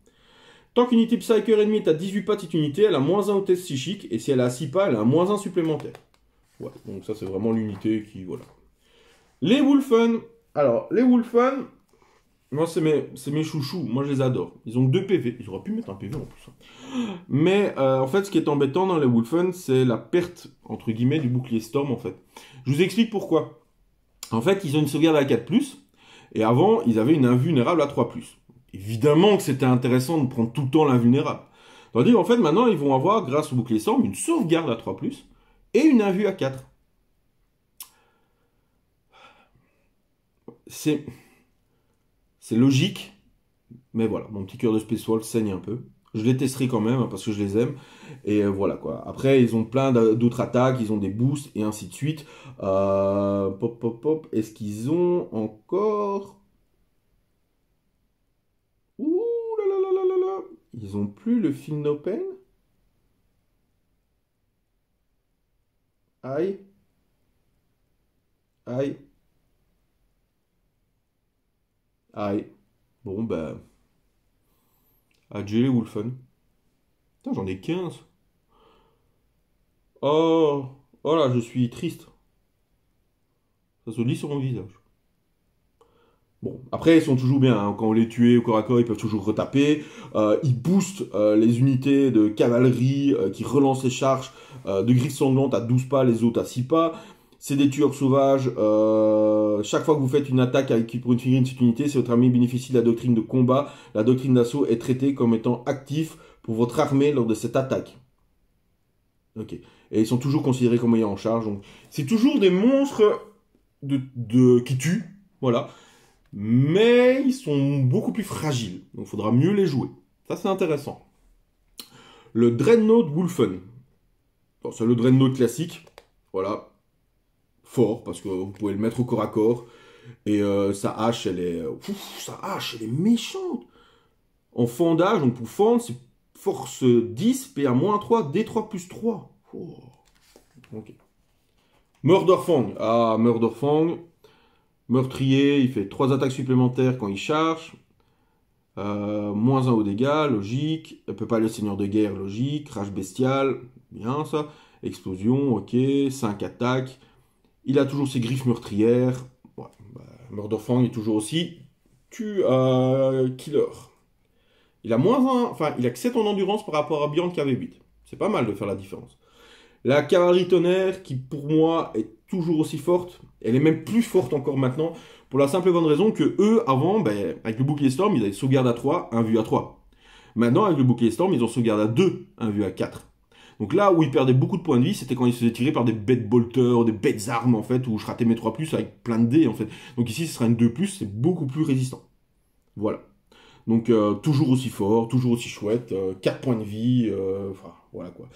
Tant qu'unité Psyker ennemie est à 18 pas de cette unité, elle a -1 au test psychique, et si elle a 6 pas, elle a un -1 supplémentaire. Voilà, donc ça c'est vraiment l'unité qui... Voilà. Les Wolfen. Alors, les Wolfen, moi c'est mes chouchous, moi je les adore. Ils ont 2 PV, ils auraient pu mettre un PV en plus. Mais en fait, ce qui est embêtant dans les Wolfen, c'est la perte, entre guillemets, du bouclier Storm en fait. Je vous explique pourquoi. En fait, ils ont une sauvegarde à 4+, et avant, ils avaient une invulnérable à 3+. Évidemment que c'était intéressant de prendre tout le temps l'invulnérable. Tandis qu'en fait, maintenant, ils vont avoir, grâce au bouclier Storm, une sauvegarde à 3+, et une invue à 4. C'est logique, mais voilà, mon petit cœur de Space Wolf saigne un peu. Je les testerai quand même, hein, parce que je les aime. Et voilà, quoi. Après, ils ont plein d'autres attaques, ils ont des boosts, et ainsi de suite. Pop, pop, pop. Est-ce qu'ils ont encore... Ouh là là là là là là. Ils ont plus le Feel No Pain? Aïe. Aïe. Aïe. Bon, bah... Adieu les Wolfen. Putain, j'en ai 15. Oh, oh là, je suis triste. Ça se lit sur mon visage. Bon, après, ils sont toujours bien, hein. Quand on les tue au corps à corps, ils peuvent toujours retaper. Ils boostent les unités de cavalerie qui relancent les charges de griffes sanglantes à 12 pas, les autres à 6 pas. C'est des tueurs sauvages. Chaque fois que vous faites une attaque pour une figurine de cette unité, si votre armée bénéficie de la doctrine de combat, la doctrine d'assaut est traitée comme étant actif pour votre armée lors de cette attaque. Ok. Et ils sont toujours considérés comme ayant en charge. Donc, c'est toujours des monstres qui tuent. Voilà. Mais ils sont beaucoup plus fragiles. Donc, il faudra mieux les jouer. Ça, c'est intéressant. Le Dreadnought Wolfen. Bon, c'est le Dreadnought classique. Voilà. Fort, parce que vous pouvez le mettre au corps à corps. Et sa hache, elle est... sa hache, elle est méchante. En fendage, donc pour fendre, c'est force 10, PA-3, D3 plus 3. Oh. Ok. Murderfang. Ah, Murderfang. Meurtrier, il fait 3 attaques supplémentaires quand il charge. -1 au dégâts, logique. Elle peut pas aller au seigneur de guerre, logique. Rage bestial, bien ça. Explosion, ok. 5 attaques. Il a toujours ses griffes meurtrières. Ouais, bah, Murderfang est toujours aussi killer. Il a enfin, il a que 7 en endurance par rapport à Bjorn qui avait 8. C'est pas mal de faire la différence. La cavalerie tonnerre, qui pour moi est toujours aussi forte, elle est même plus forte encore maintenant, pour la simple et bonne raison que eux, avant, ben, avec le bouclier Storm, ils avaient sauvegarde à 3, un vue à 3. Maintenant, avec le bouclier Storm, ils ont sauvegarde à 2, un vue à 4. Donc là où ils perdaient beaucoup de points de vie, c'était quand ils se faisaient tirer par des bêtes bolters, des bêtes armes en fait, où je ratais mes 3+, avec plein de dés en fait. Donc ici, ce sera une 2+, c'est beaucoup plus résistant. Voilà. Donc toujours aussi fort, toujours aussi chouette, 4 points de vie, enfin voilà quoi.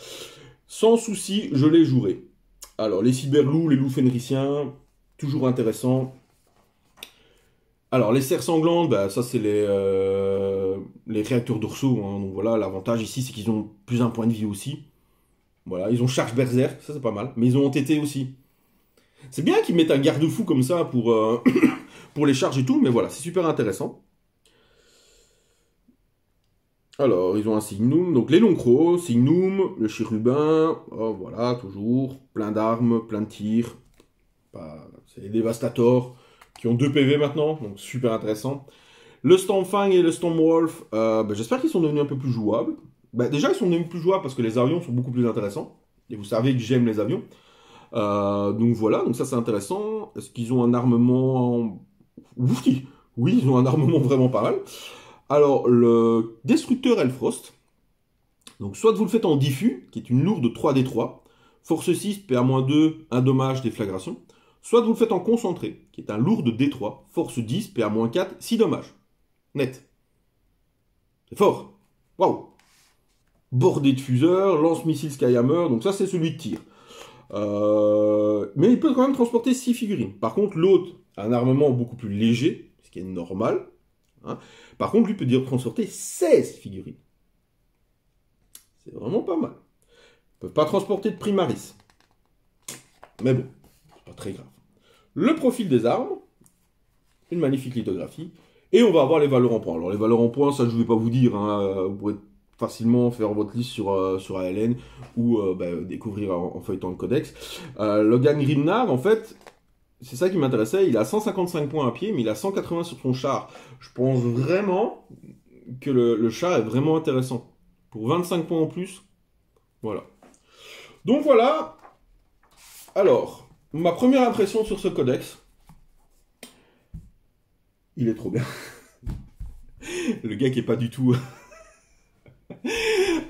Sans souci, je les jouerai. Alors les cyberloups, les loups fenriciens, toujours intéressant. Alors les cerfs sanglantes, bah, ça c'est les réacteurs dorsaux, hein. Donc voilà, l'avantage ici c'est qu'ils ont plus un point de vie aussi. Voilà, ils ont charge berserk, ça c'est pas mal, mais ils ont entêté aussi. C'est bien qu'ils mettent un garde-fou comme ça pour, pour les charges et tout, mais voilà, c'est super intéressant. Alors, ils ont un Signum, donc les longs crocs, Signum, le chérubin, oh, voilà, toujours, plein d'armes, plein de tirs. Bah, c'est les Devastators, qui ont 2 PV maintenant, donc super intéressant. Le Stormfang et le Stormwolf, bah, j'espère qu'ils sont devenus un peu plus jouables. Bah, déjà, ils sont devenus plus jouables parce que les avions sont beaucoup plus intéressants. Et vous savez que j'aime les avions. Donc voilà, donc ça c'est intéressant. Est-ce qu'ils ont un armement... Oui, oui, ils ont un armement vraiment pas mal. Alors, le Destructeur Elfrost, donc soit vous le faites en diffus, qui est une lourde 3D3, force 6, PA-2, un dommage, déflagration, soit vous le faites en concentré, qui est un lourd D3, force 10, PA-4, 6 dommages. Net. C'est fort. Waouh. Bordé de fuseurs, lance-missile Skyhammer, donc ça c'est celui de tir. Mais il peut quand même transporter 6 figurines. Par contre, l'autre a un armement beaucoup plus léger, ce qui est normal. Hein. Par contre, lui peut dire transporter 16 figurines. C'est vraiment pas mal. Ils peuvent pas transporter de Primaris. Mais bon, c'est pas très grave. Le profil des armes, une magnifique lithographie, Et on va avoir les valeurs en points. Alors les valeurs en points, ça je ne vais pas vous dire, hein, vous pourrez facilement faire votre liste sur ALN ou découvrir en feuilletant le codex. Logan Grimnar, en fait, c'est ça qui m'intéressait, il a 155 points à pied, mais il a 180 sur son char. Je pense vraiment que le char est vraiment intéressant. Pour 25 points en plus, voilà. Donc voilà. Alors, ma première impression sur ce codex, il est trop bien. Le gars qui est pas du tout...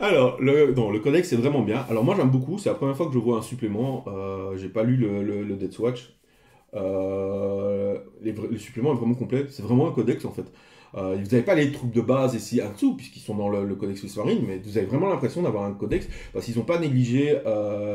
Alors, le codex c'est vraiment bien. Alors moi j'aime beaucoup, c'est la première fois que je vois un supplément. J'ai pas lu le Death Watch. Le supplément est vraiment complet. C'est vraiment un codex en fait. Vous n'avez pas les troupes de base ici en dessous, puisqu'ils sont dans le codex Swiss Marine, mais vous avez vraiment l'impression d'avoir un codex, parce qu'ils n'ont pas négligé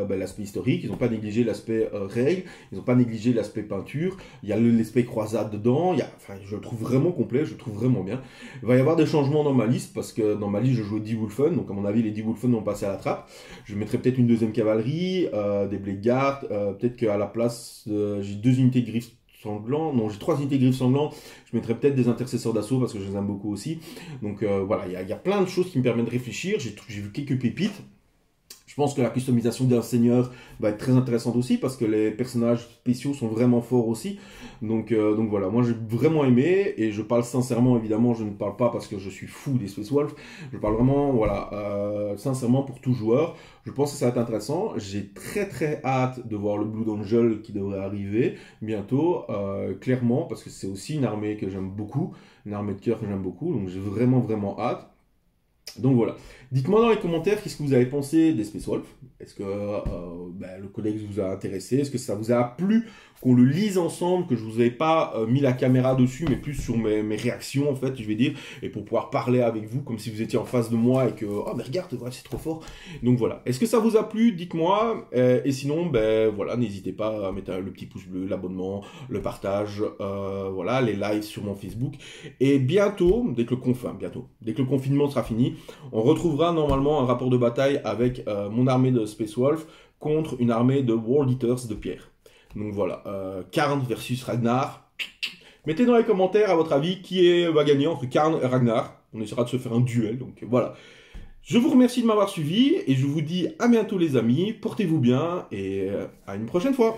l'aspect historique, ils n'ont pas négligé l'aspect règle, ils n'ont pas négligé l'aspect peinture, il y a l'aspect croisade dedans, je le trouve vraiment complet, je le trouve vraiment bien. Il va y avoir des changements dans ma liste, parce que dans ma liste je jouais 10 Wolfen, donc à mon avis les 10 Wolfen vont passer à la trappe. Je mettrai peut-être une deuxième cavalerie, des Blade Guard, peut-être qu'à la place, j'ai 2 unités de griffes sanglants, non j'ai 3 unités de griffes sanglants, je mettrais peut-être des intercesseurs d'assaut parce que je les aime beaucoup aussi. Donc voilà, il y a plein de choses qui me permettent de réfléchir, j'ai vu quelques pépites. Je pense que la customisation d'un seigneur va être très intéressante aussi parce que les personnages spéciaux sont vraiment forts aussi. Donc voilà, moi j'ai vraiment aimé et je parle sincèrement, évidemment, je ne parle pas parce que je suis fou des Space Wolves. Je parle vraiment, voilà, sincèrement pour tout joueur. Je pense que ça va être intéressant. J'ai très hâte de voir le Blood Angel qui devrait arriver bientôt, clairement, parce que c'est aussi une armée que j'aime beaucoup, une armée de cœur que j'aime beaucoup. Donc j'ai vraiment hâte. Donc voilà. Dites-moi dans les commentaires qu'est-ce que vous avez pensé des Space Wolves. Est-ce que le codex vous a intéressé? Est-ce que ça vous a plu qu'on le lise ensemble, que je vous ai pas mis la caméra dessus, mais plus sur mes réactions en fait, je vais dire, et pour pouvoir parler avec vous comme si vous étiez en face de moi et que oh mais regarde, ouais, c'est trop fort. Donc voilà. Est-ce que ça vous a plu? Dites-moi. Et sinon, voilà, n'hésitez pas à mettre le petit pouce bleu, l'abonnement, le partage, voilà, les lives sur mon Facebook. Et bientôt, dès que le confinement sera fini, on retrouvera normalement un rapport de bataille avec mon armée de Space Wolf contre une armée de World Eaters de pierre. Donc voilà, Karn versus Ragnar. Mettez dans les commentaires à votre avis qui va gagner entre Karn et Ragnar. On essaiera de se faire un duel, donc voilà. Je vous remercie de m'avoir suivi et je vous dis à bientôt les amis, portez-vous bien et à une prochaine fois.